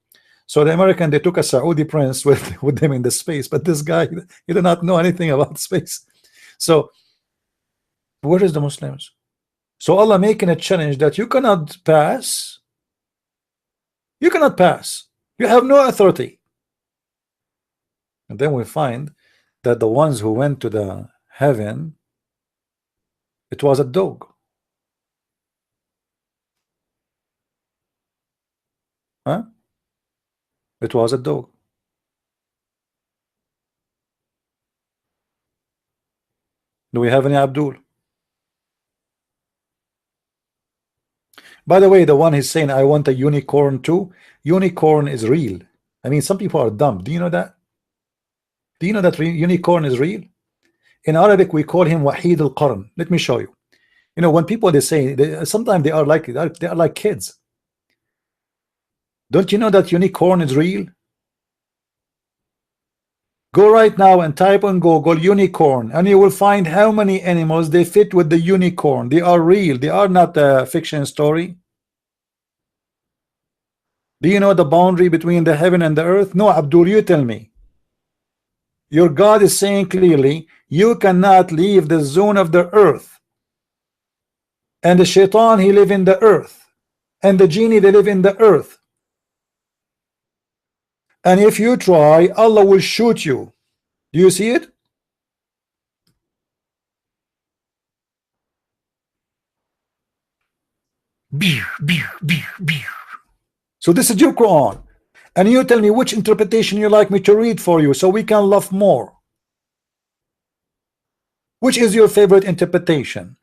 Speaker 1: So the American, they took a Saudi prince with them in the space, but this guy, he did not know anything about space. So where is the Muslims? So Allah making a challenge that you cannot pass. You cannot pass. You have no authority. And then we find that the ones who went to the heaven, it was a dog. Huh? It was a dog. Do we have any Abdul? By the way, the one he's saying, I want a unicorn too. Unicorn is real. I mean, some people are dumb. Do you know that? Do you know that unicorn is real? In Arabic, we call him Wahid al-Qarn. Let me show you. You know, when people they say sometimes they are like kids. Don't you know that unicorn is real? Go right now and type on Google unicorn, and you will find how many animals they fit with the unicorn. They are real. They are not a fiction story. Do you know the boundary between the heaven and the earth? No, Abdul, you tell me. Your God is saying clearly, you cannot leave the zone of the earth. And the shaitan, he live in the earth. And the genie, they live in the earth. And if you try, Allah will shoot you. Do you see it? So this is your Quran. And you tell me which interpretation you like me to read for you so we can laugh more. Which is your favorite interpretation?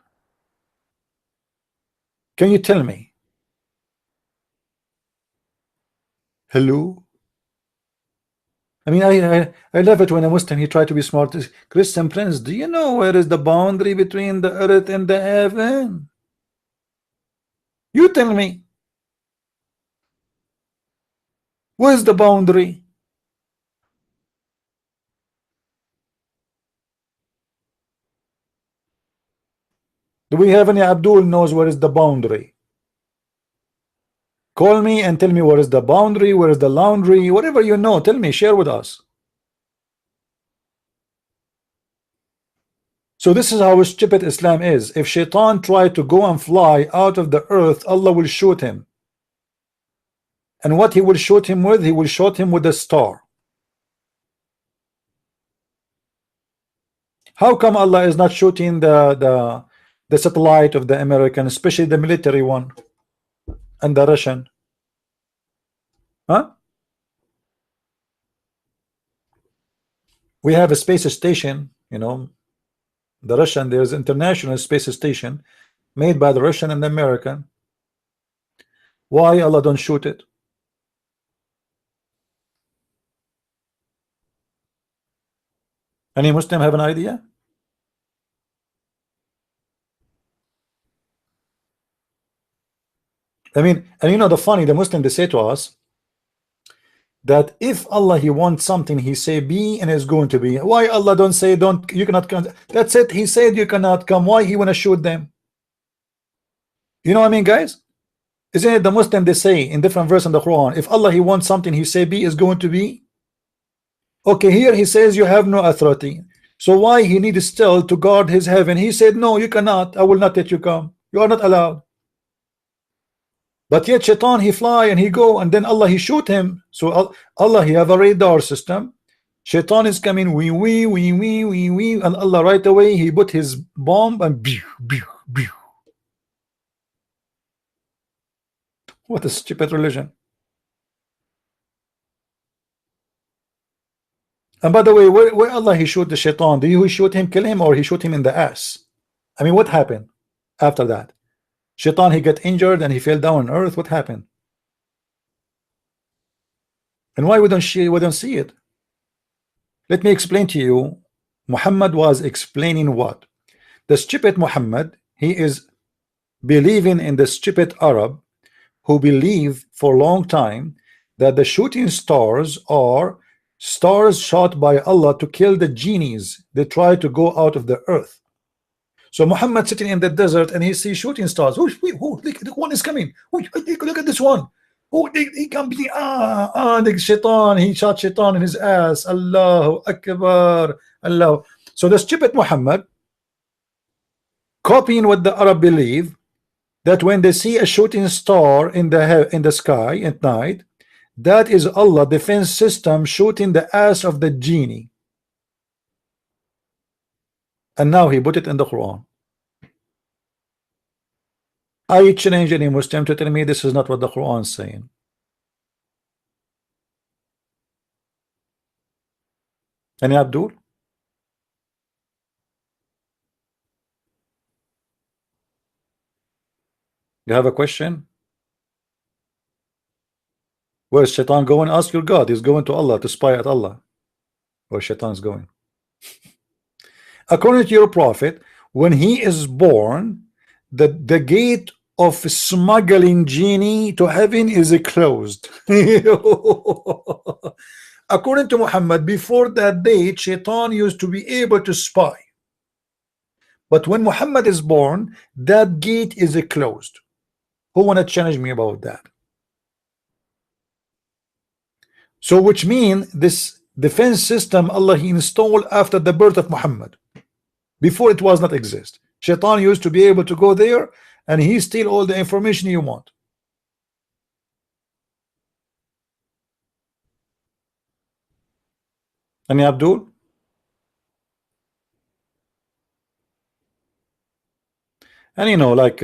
Speaker 1: Can you tell me? Hello? I mean, I love it when a Muslim he try to be smart. Christian Prince, do you know where is the boundary between the earth and the heaven? You tell me. Where's the boundary? Do we have any Abdul knows where is the boundary? Call me and tell me where is the boundary, where is the laundry, whatever you know, tell me, share with us. So this is how stupid Islam is. If Shaitan tried to go and fly out of the earth, Allah will shoot him. And what he will shoot him with? He will shoot him with a star. How come Allah is not shooting the satellite of the American, especially the military one, and the Russian? Huh? We have a space station, you know, the Russian, there's international space station made by the Russian and the American. Why Allah don't shoot it? Any Muslim have an idea? I mean, and you know the funny, the Muslim they say to us that if Allah he wants something, he say be and it's going to be. Why Allah don't say don't, you cannot come? That's it. He said you cannot come. Why he want to shoot them? You know what I mean, guys? Isn't it the Muslim they say in different verse in the Quran, if Allah he wants something, he say be is going to be. Okay, here he says you have no authority. So why he needs still to guard his heaven? He said no, you cannot. I will not let you come. You are not allowed. But yet Shaitan he fly and he go, and then Allah he shoot him. So Allah he have a radar system. Shaitan is coming, wee, and Allah right away he put his bomb and pew. What a stupid religion. And by the way, where Allah he shoot the Shaitan? Do you shoot him, kill him, or he shoot him in the ass? I mean, what happened after that? Shaitan he got injured and he fell down on earth. What happened? And why we don't see it? Let me explain to you. Muhammad was explaining what? The stupid Muhammad, he is believing in the stupid Arab who believe for a long time that the shooting stars are stars shot by Allah to kill the genies. They try to go out of the earth. So Muhammad sitting in the desert and he sees shooting stars. Look, one is coming. Look at this one. He can be the shaitan. He shot shaitan in his ass. Allahu Akbar. Allah. So the stupid Muhammad, copying what the Arab believe, that when they see a shooting star in the sky at night, that is Allah defense system shooting the ass of the genie. And now he put it in the Quran. I challenge any Muslim to tell me this is not what the Quran is saying. Any Abdul? You have a question? Where's Shaitan going? Ask your God. He's going to Allah to spy at Allah. Where Shaitan's going? According to your prophet, when he is born, the gate of smuggling genie to heaven is closed. According to Muhammad, before that date, Shaitan used to be able to spy. But when Muhammad is born, that gate is closed. Who want to challenge me about that? So which means this defense system Allah he installed after the birth of Muhammad. Before it was not exist. Shaitan used to be able to go there and he steal all the information you want. And Abdul? And you know, like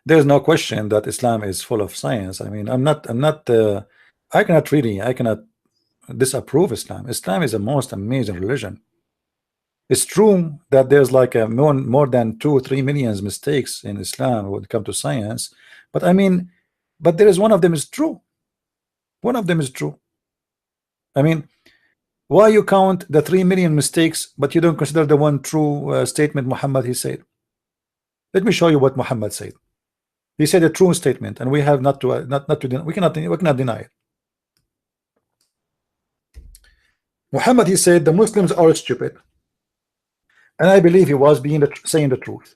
Speaker 1: there's no question that Islam is full of science. I mean, I cannot disapprove Islam. Islam is the most amazing religion. It's true that there's like a more than 2 or 3 million mistakes in Islam when it comes to science, but I mean, but there is one of them is true. One of them is true. I mean, why you count the 3 million mistakes, but you don't consider the one true statement Muhammad he said? Let me show you what Muhammad said. He said a true statement, and we have not to we cannot deny it. Muhammad he said the Muslims are stupid, and I believe he was saying the truth.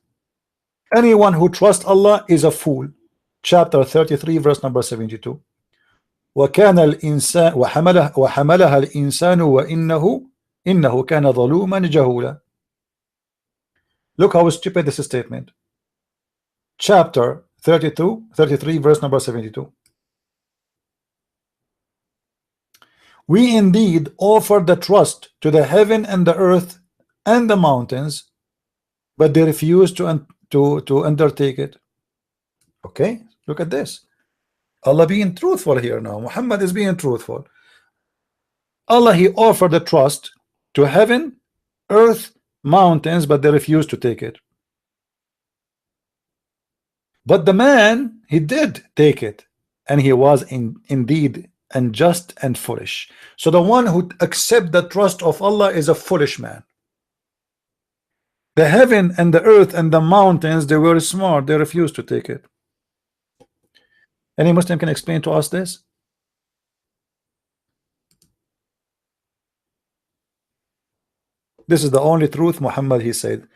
Speaker 1: Anyone who trusts Allah is a fool. Chapter 33, verse number 72. وكان الإنسان وحملها الإنسان إنه كان ظلوما جهولا. Look how stupid this statement. Chapter 33, verse number 72. We indeed offer the trust to the heaven and the earth and the mountains, but they refuse to undertake it. Okay, look at this. Allah being truthful here now. Muhammad is being truthful. Allah he offered the trust to heaven, earth, mountains, but they refused to take it. But the man, he did take it, and he was indeed unjust and foolish. So the one who accept the trust of Allah is a foolish man. The heaven and the earth and the mountains, they were smart, they refused to take it. Any Muslim can explain to us this? This is the only truth Muhammad he said.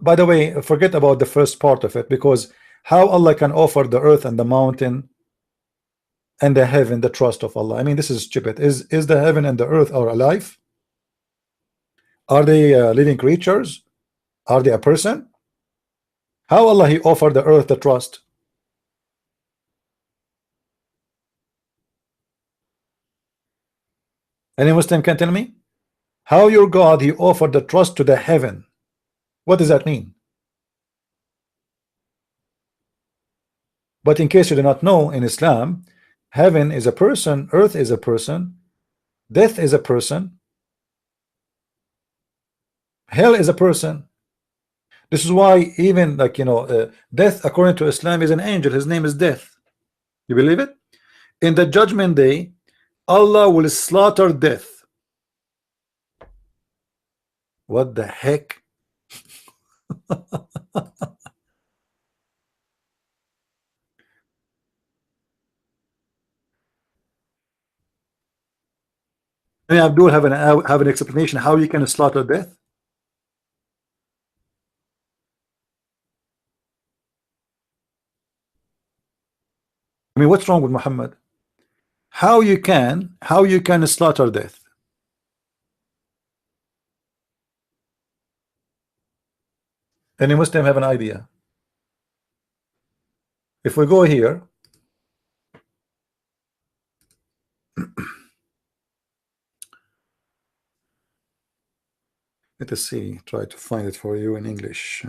Speaker 1: By the way, forget about the first part of it, because how Allah can offer the earth and the mountain and the heaven the trust of Allah? I mean, this is stupid. Is the heaven and the earth are alive? Are they living creatures? Are they a person? How Allah he offered the earth the trust? Any Muslim can tell me how your God he offered the trust to the heaven? What does that mean? But in case you do not know, in Islam, heaven is a person, earth is a person, death is a person, hell is a person. This is why even like death according to Islam is an angel. His name is Death. You believe it? In the judgment day, Allah will slaughter death. What the heck? And Abdul have an explanation how you can slaughter death? I mean, what's wrong with Muhammad? How you can slaughter death? Any Muslim have an idea? If we go here, let us see, try to find it for you in English.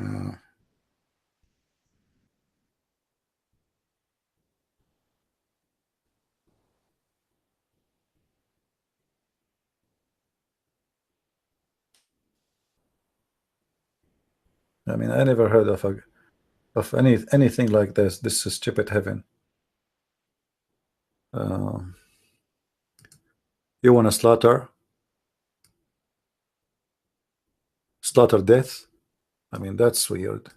Speaker 1: I mean, I never heard of anything like this. This is stupid heaven. Uh, you want to slaughter death? I mean, that's weird.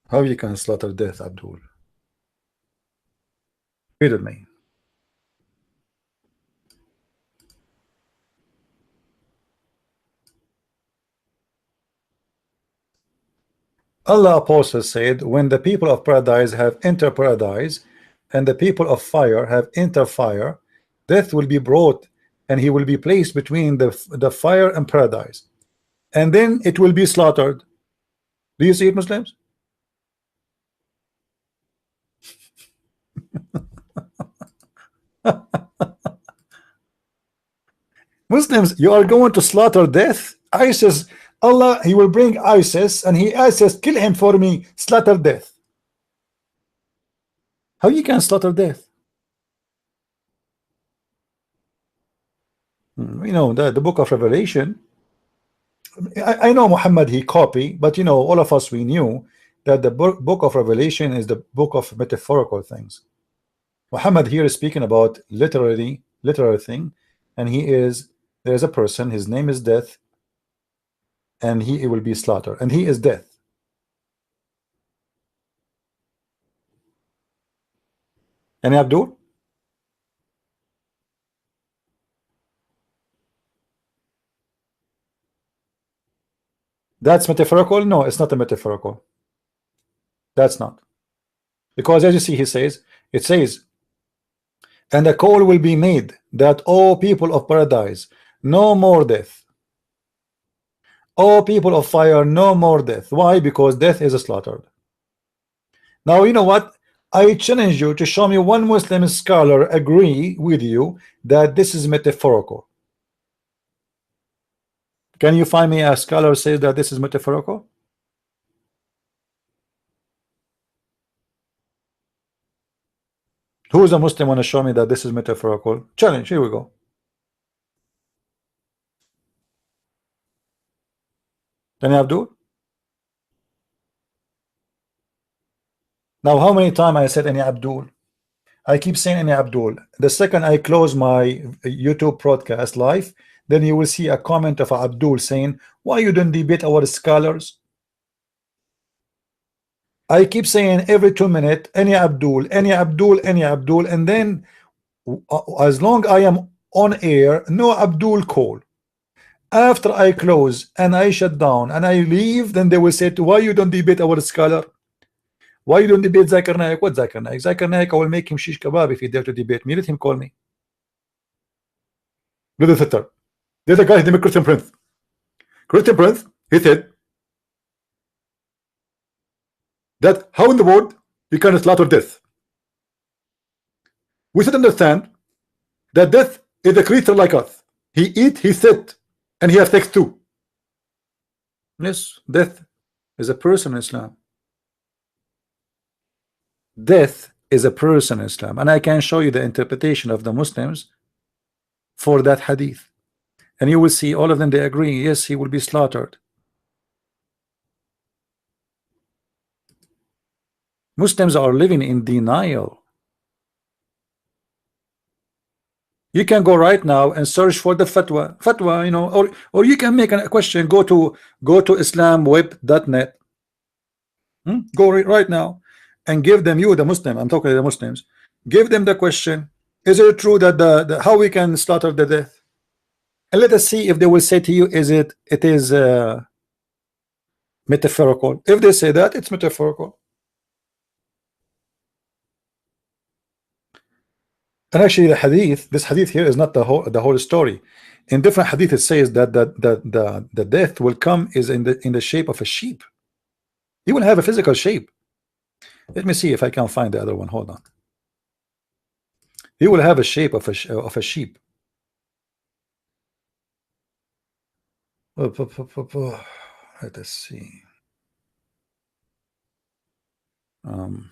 Speaker 1: How you can slaughter death, Abdul? Read with me. Allah apostle said, when the people of paradise have entered paradise, and the people of fire have entered fire, death will be brought, and he will be placed between the fire and paradise, and then it will be slaughtered. Do you see it, Muslims? Muslims, you are going to slaughter death. ISIS, Allah, he will bring ISIS, and he ISIS, kill him for me, slaughter death. How you can slaughter death? You know, the book of Revelation, I know Muhammad he copy, but you know, all of us, we knew that the book of Revelation is the book of metaphorical things. Muhammad here is speaking about literal thing, and there's a person, his name is death, and he will be slaughtered, and he is death. And Abdul, that's metaphorical. No, it's not a metaphorical. That's not, because as you see, it says, and a call will be made that all people of paradise, no more death. All people of fire, no more death. Why? Because death is slaughtered. Now, you know what? I challenge you to show me one Muslim scholar agree with you that this is metaphorical. Can you find me a scholar says that this is metaphorical? Who is a Muslim want to show me that this is metaphorical? Challenge. Here we go. Then Abdul. Now, how many times I said any Abdul? I keep saying any Abdul. The second I close my YouTube broadcast live, then you will see a comment of Abdul saying, why you don't debate our scholars? I keep saying every 2 minutes, any Abdul, any Abdul, any Abdul, and then as long I am on air, no Abdul call. After I close and I shut down and I leave, then they will say, why you don't debate our scholar? Why you don't debate Zakir Naik? What Zakir Naik? Zakir Naik, I will make him shish kebab if he dare to debate me. Let him call me. Brother Sitter. There's a guy named Christian Prince. Christian Prince, he said that how in the world we can slaughter death? We should understand that death is a creature like us. He eat, he sit, and he has sex too. Yes, death is a person in Islam. Death is a person in Islam, and I can show you the interpretation of the Muslims for that hadith, and you will see all of them, they agree, yes, he will be slaughtered. Muslims are living in denial. You can go right now and search for the fatwa, you know, or you can make a question, go to islamweb.net. Go right now and give them, you the Muslim, I'm talking to the Muslims, give them the question, is it true that how we can slaughter the death? And let us see if they will say to you, it is metaphorical. If they say that, it's metaphorical. And actually this hadith here is not the whole story. In different hadith it says that the death will come is in the shape of a sheep. He will have a physical shape. Let me see if I can find the other one. Hold on. He will have a shape of a sheep. Let us see. Um,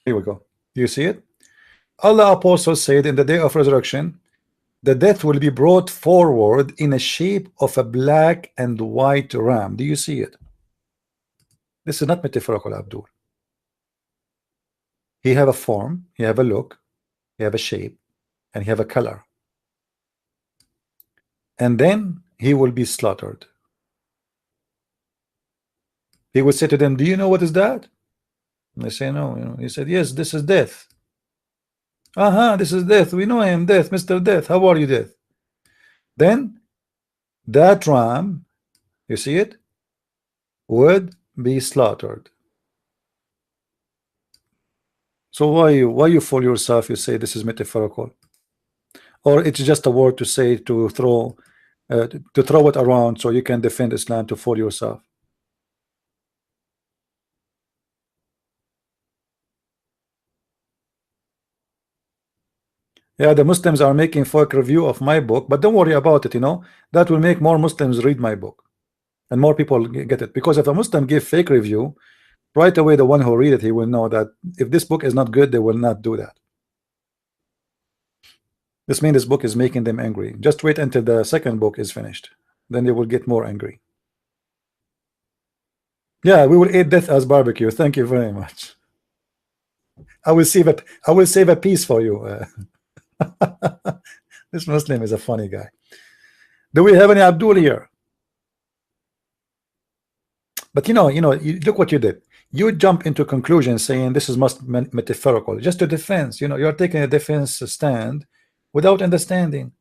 Speaker 1: Here we go. Do you see it? Allah apostles said in the day of resurrection, the death will be brought forward in a shape of a black and white ram. Do you see it? This is not metaphorical, Abdul. He have a form, he have a look, he have a shape, and he have a color. And then he will be slaughtered. He would say to them, do you know what is that? And they say no. You know, he said, yes, this is death. This is death. We know him, death, Mr. Death. How are you, death? Then that ram, you see it, would be slaughtered. So why you fool yourself? You say this is metaphorical, or it's just a word to say to throw it around so you can defend Islam, to fool yourself. Yeah, the Muslims are making fake review of my book, but don't worry about it. You know, that will make more Muslims read my book and more people get it, because if a Muslim give fake review, right away the one who read it, he will know that if this book is not good, they will not do that. This means this book is making them angry. Just wait until the second book is finished, then they will get more angry. Yeah, we will eat death as barbecue. Thank you very much. I will save a piece for you. This Muslim is a funny guy. Do we have any Abdul here? But you look what you did. You jump into conclusion saying this is metaphorical, just to defense. You know, you're taking a defense stand without understanding.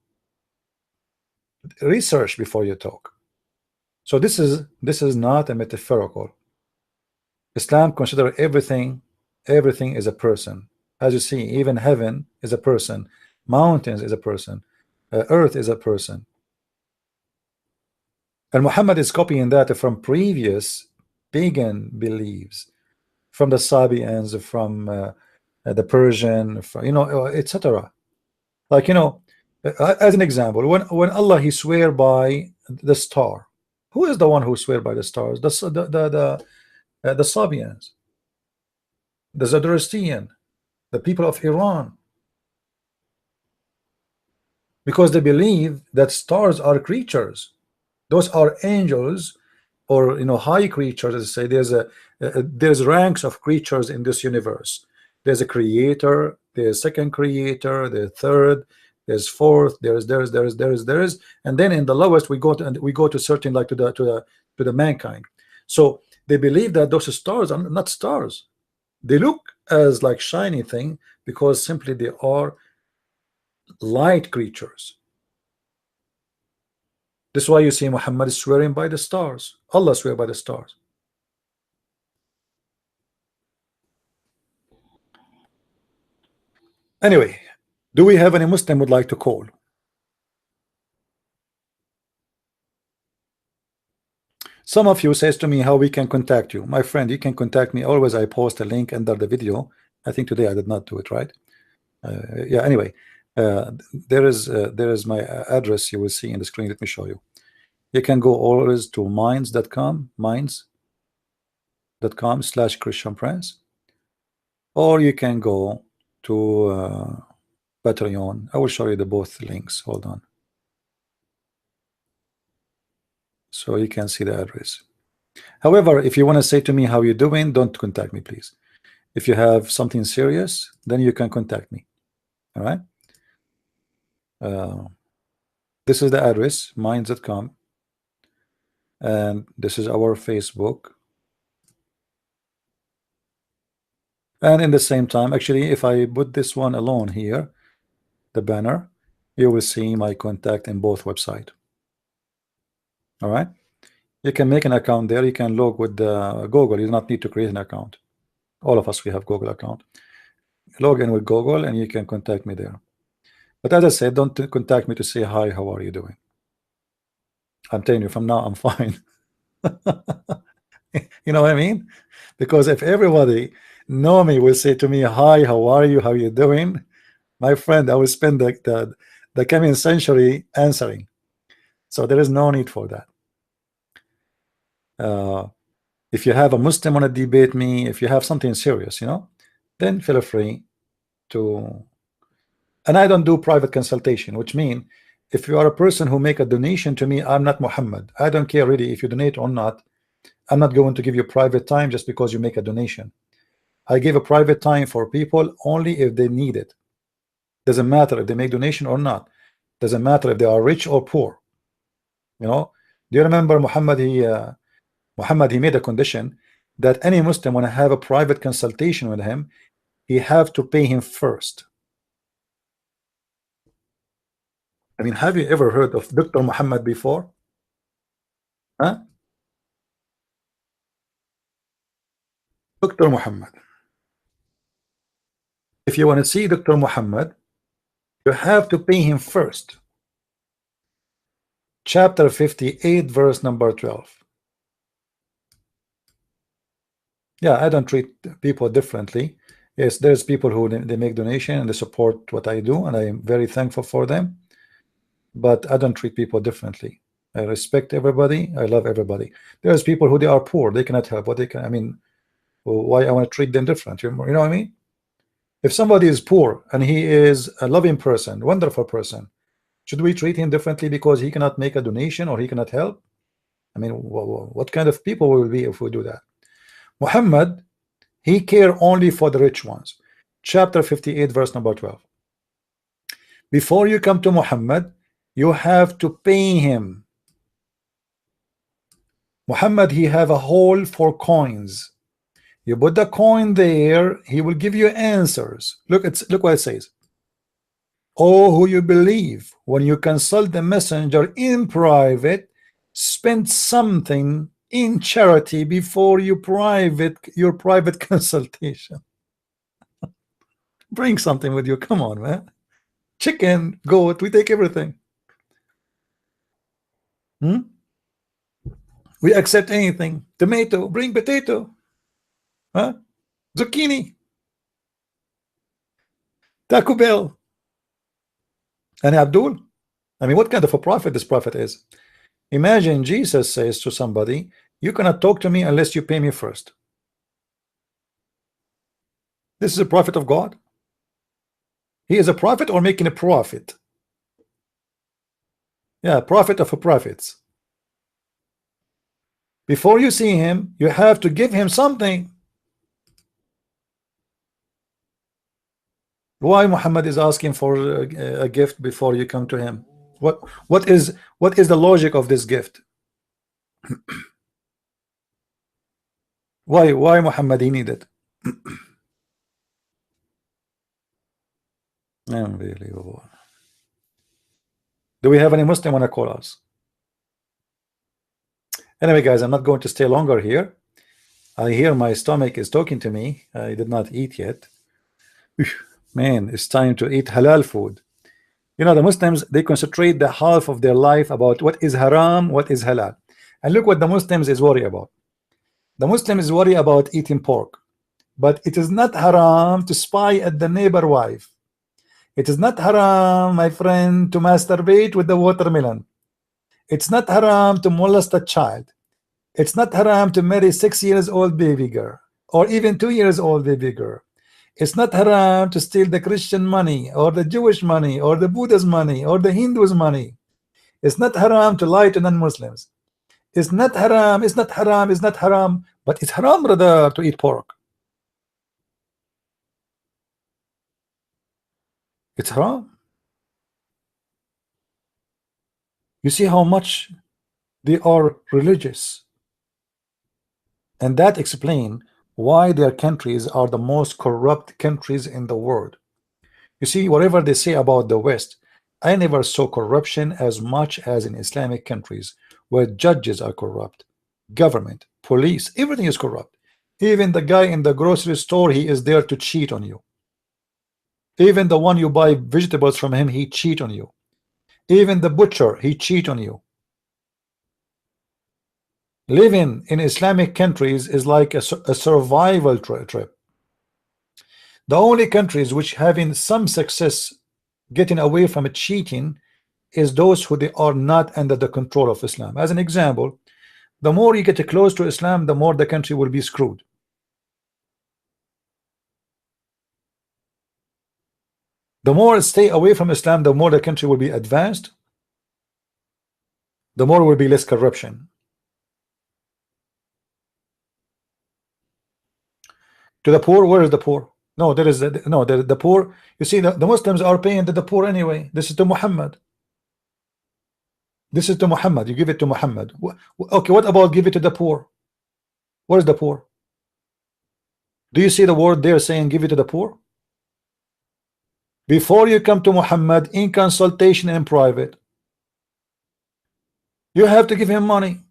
Speaker 1: Research before you talk. So this is not a metaphorical. Islam consider everything is a person. As you see, even heaven is a person, mountains is a person, earth is a person. And Muhammad is copying that from previous pagan beliefs, from the Sabians, from the Persian, from, etc. Like, as an example, when Allah he swear by the star, who is the one who swear by the stars? The Sabians, the Zoroastrian, the people of Iran, because they believe that stars are creatures. Those are angels, or high creatures. As I say, there's ranks of creatures in this universe. There's a creator, there's second creator, there's third, there's fourth, there's, and then in the lowest we go to certain, like to the mankind. So they believe that those stars are not stars. They look as like shiny thing because simply they are light creatures. This is why you see Muhammad is swearing by the stars. Allah swear by the stars. Anyway, do we have any Muslim would like to call? Some of you says to me how we can contact you. My friend, you can contact me always. I post a link under the video. I think today I did not do it, right? Yeah, anyway, there is my address you will see in the screen. Let me show you. You can go always to minds.com, minds.com/Christian Prince, or you can go to Patreon. I will show you the both links. Hold on. So you can see the address. However, if you want to say to me how you doing, don't contact me, please. If you have something serious, then you can contact me. All right. This is the address, minds.com, and this is our Facebook. And in the same time, actually, if I put this one alone here, the banner, you will see my contact in both websites. All right. You can make an account there. You can log with Google. You do not need to create an account. All of us, we have Google account. Log in with Google and you can contact me there. But as I said, don't contact me to say hi, how are you doing? I'm telling you, from now I'm fine. You know what I mean? Because if everybody know me will say to me, hi, how are you, how you doing, my friend, I will spend the coming century answering. So there is no need for that. If you have a Muslim want to debate me, if you have something serious, then feel free to. And I don't do private consultation, which mean if you are a person who make a donation to me, I'm not Muhammad. I don't care really if you donate or not. I'm not going to give you private time just because you make a donation. I give a private time for people only if they need it. Doesn't matter if they make donation or not. Doesn't matter if they are rich or poor. You know, do you remember Muhammad? He made a condition that any Muslim, when I have a private consultation with him, he have to pay him first. I mean, have you ever heard of Dr. Muhammad before? Huh? Dr. Muhammad. If you want to see Dr. Muhammad, you have to pay him first. Chapter 58, verse number 12. Yeah, I don't treat people differently. Yes, there's people who they make donation and they support what I do, and I am very thankful for them. But I don't treat people differently. I respect everybody. I love everybody. There's people who they are poor. They cannot help what they can. I mean, why I want to treat them different? You know what I mean? If somebody is poor and he is a loving person, wonderful person, should we treat him differently because he cannot make a donation or he cannot help? I mean, what kind of people will we be if we do that? Muhammad, he care only for the rich ones. Chapter 58, verse number 12. Before you come to Muhammad, you have to pay him. Muhammad, he have a hole for coins. You put the coin there, he will give you answers. Look what it says. Oh, who you believe, when you consult the messenger in private, spend something in charity before your private consultation. Bring something with you. Come on, man. Chicken, goat, we take everything. We accept anything. Tomato, bring potato. Huh? Zucchini. Taco Bell. And Abdul, I mean, what kind of a prophet this prophet is? Imagine Jesus says to somebody, you cannot talk to me unless you pay me first. This is a prophet of God. He is a prophet or making a profit. Yeah, prophet of prophets. Before you see him, you have to give him something. Why Muhammad is asking for a gift before you come to him? What is the logic of this gift? Why Muhammad he needed? Unbelievable. Do we have any Muslim want to call us? Anyway, guys, I'm not going to stay longer here. I hear my stomach is talking to me. I did not eat yet. Man, it's time to eat halal food. You know, the Muslims, they concentrate the half of their life about what is haram, what is halal. And look what the Muslims is worried about. The Muslim is worried about eating pork. But it is not haram to spy at the neighbor wife. It is not haram, my friend, to masturbate with the watermelon. It's not haram to molest a child. It's not haram to marry 6 years old baby girl or even 2 years old baby girl. It's not haram to steal the Christian money or the Jewish money or the Buddha's money or the Hindu's money. It's not haram to lie to non-Muslims. It's not haram, it's not haram, it's not haram, but it's haram, brother, to eat pork. It's haram. You see how much they are religious. And that explains why their countries are the most corrupt countries in the world. You see, whatever they say about the West, I never saw corruption as much as in Islamic countries, where judges are corrupt, government, police, everything is corrupt. Even the guy in the grocery store, he is there to cheat on you. Even the one you buy vegetables from him, he cheat on you. Even the butcher, he cheat on you. Living in Islamic countries is like a survival trip. The only countries which having some success getting away from cheating is those who they are not under the control of Islam. As an example, the more you get close to Islam, the more the country will be screwed. The more stay away from Islam, the more the country will be advanced, the more will be less corruption. To the poor, where is the poor? No, there is no the poor. You see, the Muslims are paying to the poor anyway. This is to Muhammad. This is to Muhammad. You give it to Muhammad. Okay, what about give it to the poor? Where's the poor? Do you see the word there saying give it to the poor? Before you come to Muhammad in consultation in private, you have to give him money.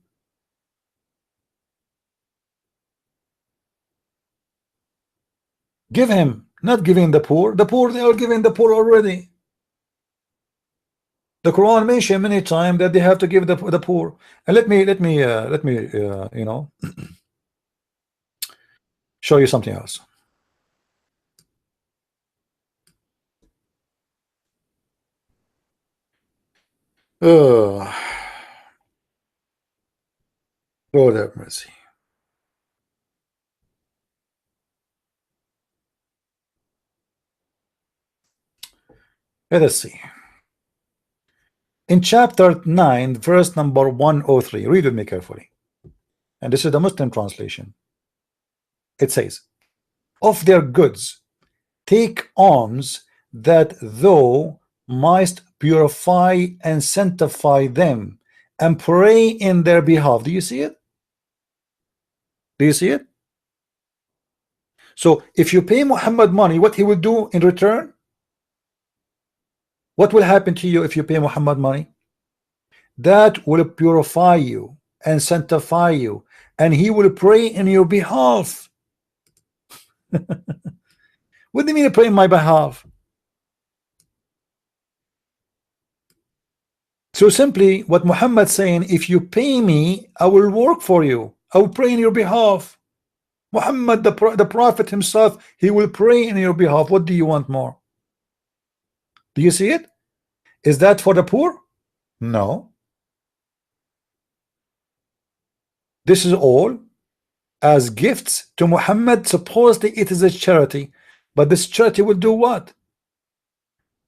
Speaker 1: Give him, not giving the poor. The poor, they are giving the poor already. The Quran mentioned many times that they have to give the poor. And let me you know, show you something else. Lord have mercy. Let us see. In chapter 9, verse number 103, read with me carefully. And this is the Muslim translation. It says, of their goods, take alms that thou mightst purify and sanctify them, and pray in their behalf. Do you see it? Do you see it? So if you pay Muhammad money, what he will do in return? What will happen to you if you pay Muhammad money? That will purify you and sanctify you, and he will pray in your behalf. What do you mean pray in my behalf? So simply what Muhammad saying, if you pay me, I will work for you. I will pray in your behalf. Muhammad, the prophet himself, he will pray in your behalf. What do you want more? Do you see it? Is that for the poor? No. This is all as gifts to Muhammad. Supposedly it is a charity, but this charity will do what?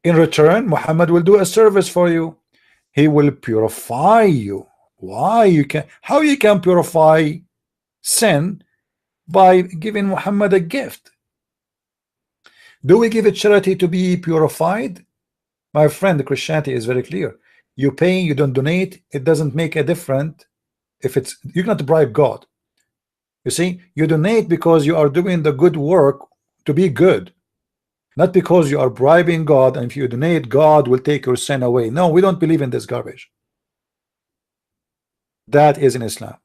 Speaker 1: In return, Muhammad will do a service for you. He will purify you. Why you can? How you can purify sin? By giving Muhammad a gift. Do we give a charity to be purified? My friend, the Christianity is very clear. You pay, you don't donate, it doesn't make a difference. If it's, you cannot bribe God. You see, you donate because you are doing the good work to be good, not because you are bribing God, and if you donate, God will take your sin away. No, we don't believe in this garbage. That is in Islam.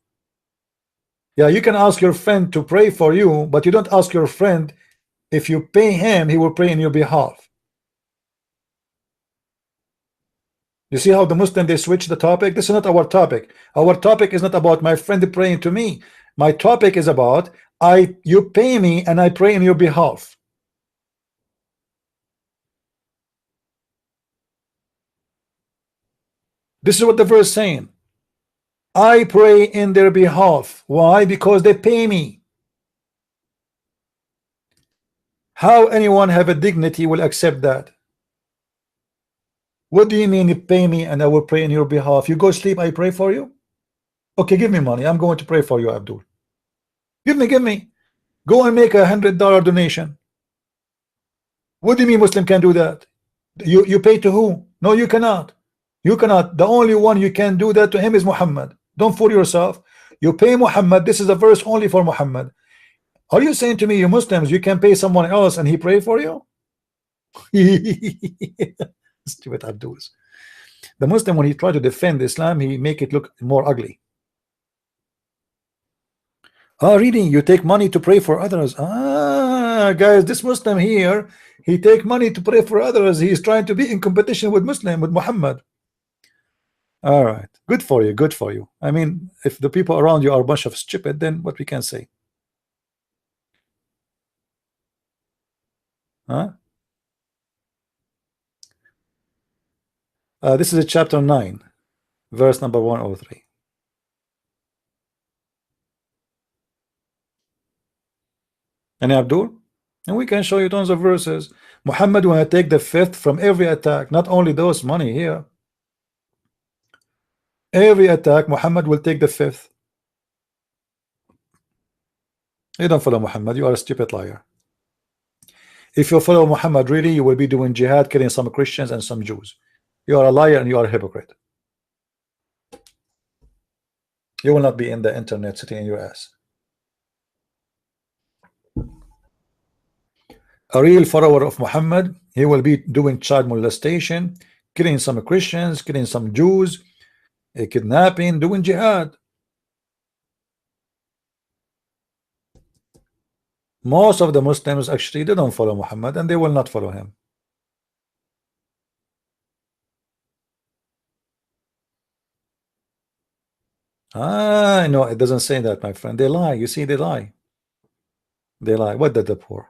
Speaker 1: Yeah, you can ask your friend to pray for you, but you don't ask your friend, if you pay him, he will pray in your behalf. You see how the Muslim, they switch the topic? This is not our topic. Our topic is not about my friend praying to me. My topic is about you pay me and I pray in your behalf. This is what the verse is saying. I pray in their behalf. Why? Because they pay me. How anyone have a dignity will accept that? What do you mean you pay me and I will pray in your behalf? You go sleep, I pray for you? Okay, give me money. I'm going to pray for you, Abdul. Give me. Go and make $100 donation. What do you mean Muslim can do that? You pay to who? No, you cannot. You cannot. The only one you can do that to him is Muhammad. Don't fool yourself. You pay Muhammad. This is a verse only for Muhammad. Are you saying to me, you Muslims, you can pay someone else and he pray for you? Stupid Abduls. The Muslim, when he try to defend Islam, he make it look more ugly. Reading, you take money to pray for others. Guys, this Muslim here, he take money to pray for others. He's trying to be in competition with Muhammad. All right, good for you, good for you. I mean, if the people around you are a bunch of stupid, then what we can say? Huh? This is a chapter 9, verse number 103. Any Abdul? And we can show you tons of verses. Muhammad want to take the fifth from every attack, not only those money here. Every attack, Muhammad will take the fifth. You don't follow Muhammad, you are a stupid liar. If you follow Muhammad really, you will be doing jihad, killing some Christians and some Jews. You are a liar and you are a hypocrite. You will not be in the internet sitting in your ass. A real follower of Muhammad, he will be doing child molestation, killing some Christians, killing some Jews, kidnapping, doing jihad. Most of the Muslims actually they don't follow Muhammad and they will not follow him. Ah, no, it doesn't say that, my friend. They lie. You see, they lie. They lie. What did the poor?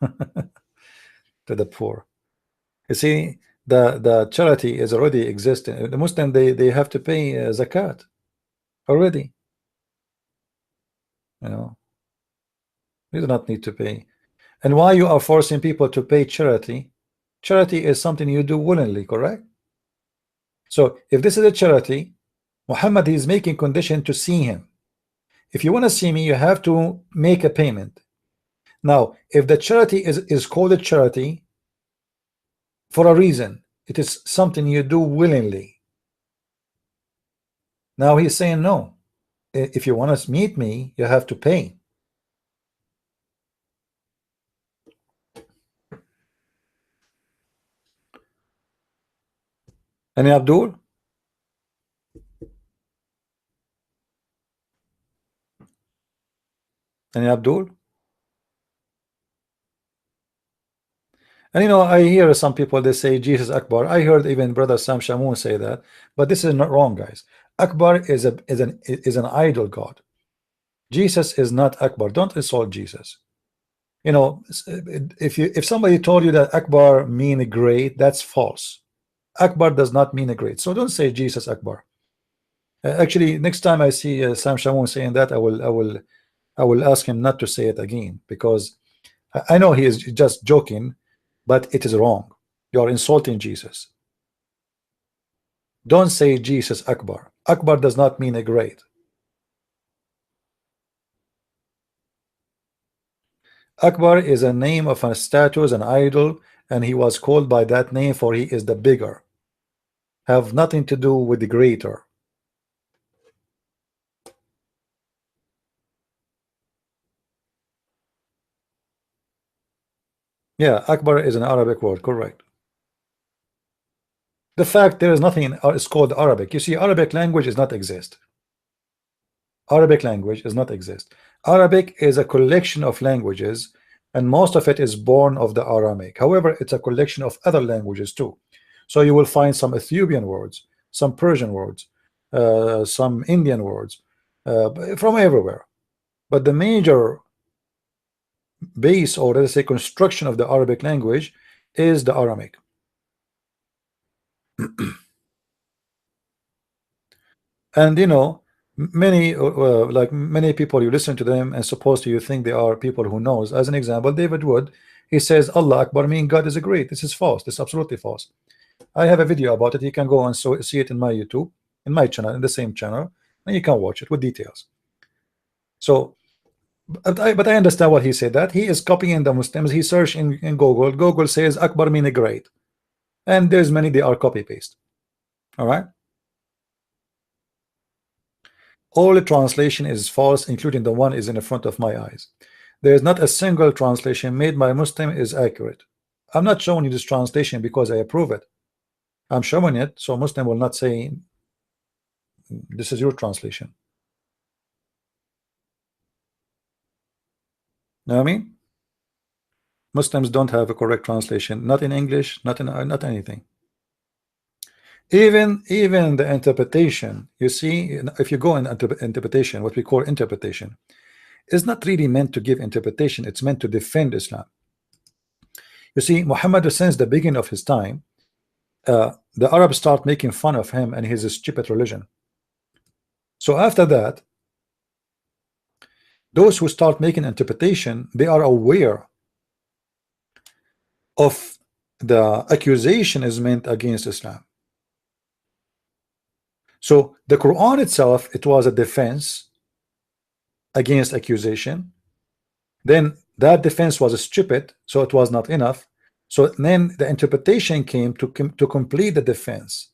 Speaker 1: To the poor. You see, the charity is already existing. The Muslim they have to pay zakat already. You know, you do not need to pay. And why you are forcing people to pay charity? Charity is something you do willingly, correct? So if this is a charity, Muhammad is making condition to see him. If you want to see me, you have to make a payment. Now, if the charity is called a charity for a reason, it is something you do willingly. Now he's saying no. If you want to meet me, you have to pay. Any Abdul? Any Abdul? And you know, I hear some people they say Jesus Akbar. I heard even brother Sam Shamoon say that, but this is not wrong, guys. Akbar is an idol god. Jesus is not Akbar. Don't insult Jesus. You know, if somebody told you that Akbar mean great, that's false. Akbar does not mean a great. So don't say Jesus Akbar. Actually, next time I see Sam Shamoon saying that, I will ask him not to say it again, because I know he is just joking, but it is wrong. You are insulting Jesus. Don't say Jesus Akbar. Akbar does not mean a great. Akbar is a name of a statue, an idol, and he was called by that name for he is the bigger. Have nothing to do with the greater. Yeah, Akbar is an Arabic word, correct. The fact there is nothing in it's called Arabic. You see, Arabic language does not exist. Arabic language does not exist. Arabic is a collection of languages, and most of it is born of the Aramaic. However, it's a collection of other languages too. So you will find some Ethiopian words, some Persian words, some Indian words, from everywhere. But the major base, or let's say construction, of the Arabic language is the Aramaic. And you know, many like many people, you listen to them and supposed to you think they are people who knows. As an example, David Wood, he says Allah Akbar mean God is a great. This is false. This is absolutely false. I have a video about it. You can go and see it in my YouTube, in my channel, in the same channel, and you can watch it with details. So but I understand what he said, that he is copying the Muslims. He searched in Google says Akbar mean a great, and there's many they are copy paste. All right, all the translation is false, including the one is in the front of my eyes. There is not a single translation made by Muslim is accurate. I'm not showing you this translation because I approve it. I'm showing it so Muslim will not say this is your translation. Know what I mean? Muslims don't have a correct translation, not in English, not anything. Even the interpretation, you see, if you go in interpretation, what we call interpretation, is not really meant to give interpretation. It's meant to defend Islam. You see, Muhammad, since the beginning of his time, the Arabs start making fun of him and his stupid religion. So after that, those who start making interpretation, they are aware of the accusation is meant against Islam. So the Quran itself, it was a defense against accusation. Then that defense was stupid, so it was not enough. So then the interpretation came to complete the defense,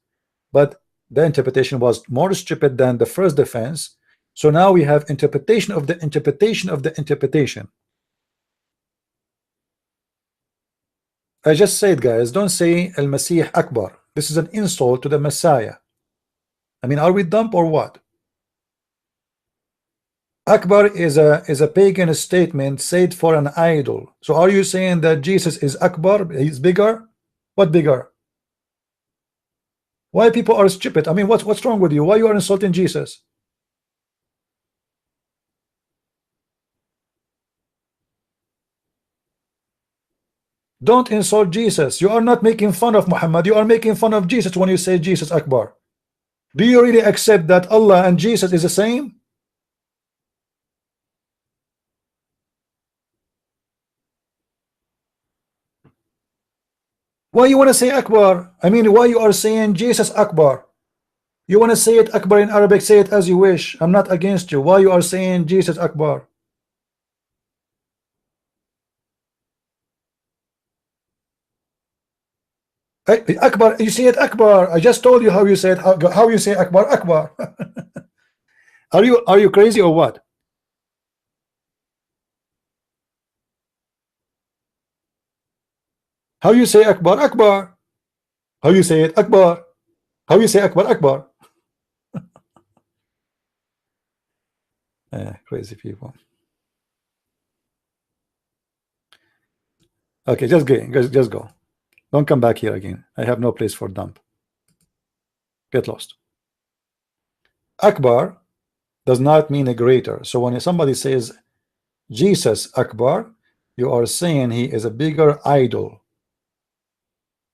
Speaker 1: but the interpretation was more stupid than the first defense. So now we have interpretation of the interpretation of the interpretation. I just said, guys, don't say al-Masih Akbar. This is an insult to the Messiah. I mean, are we dumb or what? Akbar is a pagan statement said for an idol. So are you saying that Jesus is Akbar? He's bigger? What bigger? Why people are stupid? I mean, what's wrong with you? Why you are insulting Jesus? Don't insult Jesus. You are not making fun of Muhammad. You are making fun of Jesus when you say Jesus Akbar. Do you really accept that Allah and Jesus is the same? Why you want to say Akbar? I mean, why you are saying Jesus Akbar? You want to say it Akbar in Arabic, say it as you wish. I'm not against you. Why you are saying Jesus Akbar? Hey, Akbar, you say it Akbar. I just told you how you say it. How you say Akbar, Akbar. Are you crazy or what? How you say Akbar, Akbar? How you say it Akbar? How you say Akbar, Akbar? Crazy people. Okay, just go. Don't come back here again. I have no place for dump. Get lost. Akbar does not mean a greater. So when somebody says Jesus Akbar, you are saying he is a bigger idol.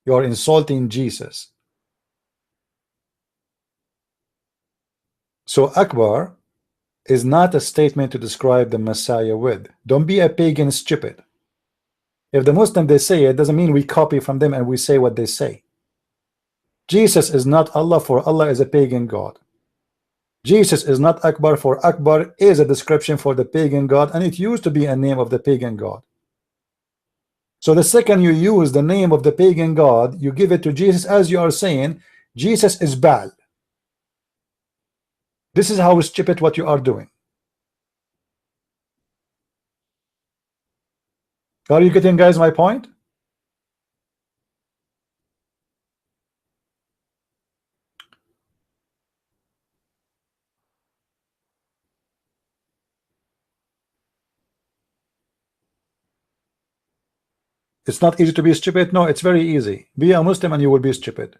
Speaker 1: You are insulting Jesus. So Akbar is not a statement to describe the Messiah with. Don't be a pagan stupid. If the Muslim they say it, doesn't mean we copy from them and we say what they say. Jesus is not Allah, for Allah is a pagan god. Jesus is not Akbar, for Akbar is a description for the pagan god, and it used to be a name of the pagan god. So the second you use the name of the pagan god, you give it to Jesus, as you are saying Jesus is Baal. This is how stupid what you are doing. Are you getting, guys, my point? It's not easy to be stupid. No, it's very easy. Be a Muslim and you will be stupid.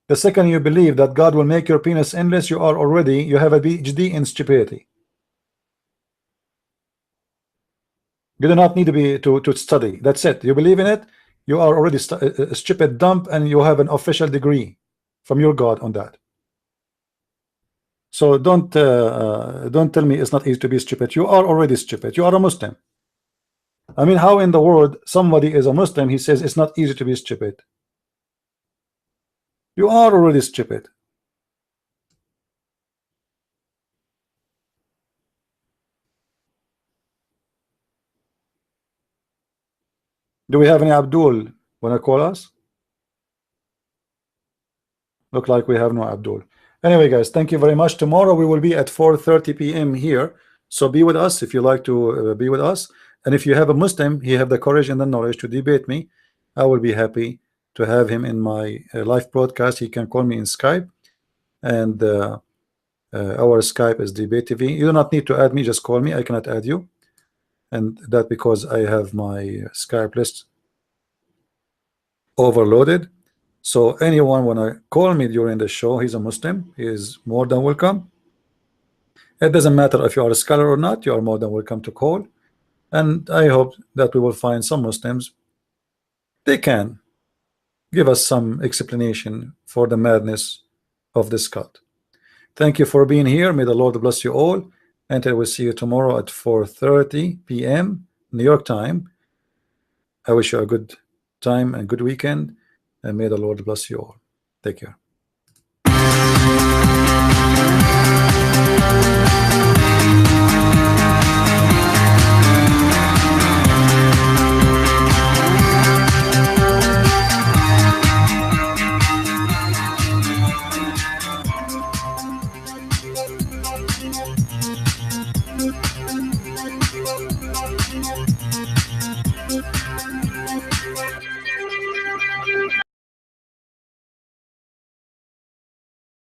Speaker 1: The second you believe that God will make your penis endless, you have a PhD in stupidity. You do not need to study. That's it. You believe in it, you are already a stupid dump, and you have an official degree from your God on that. So don't tell me it's not easy to be stupid. You are already stupid. You are a Muslim. I mean, how in the world somebody is a Muslim, he says it's not easy to be stupid? You are already stupid. Do we have any Abdul wanna call us? Look like we have no Abdul. Anyway, guys, thank you very much. Tomorrow we will be at 4:30 p.m. here, so be with us if you like to be with us. And if you have a Muslim, he have the courage and the knowledge to debate me, I will be happy to have him in my live broadcast. He can call me in Skype, and our Skype is Debate TV. You do not need to add me, just call me. I cannot add you, and that because I have my Skype list overloaded. So anyone wanna call me during the show, he's a Muslim, he is more than welcome. It doesn't matter if you are a scholar or not, you are more than welcome to call. And I hope that we will find some Muslims, they can give us some explanation for the madness of this cult. Thank you for being here. May the Lord bless you all, and I will see you tomorrow at 4:30 p.m. New York time. I wish you a good time and good weekend, and may the Lord bless you all. Take care.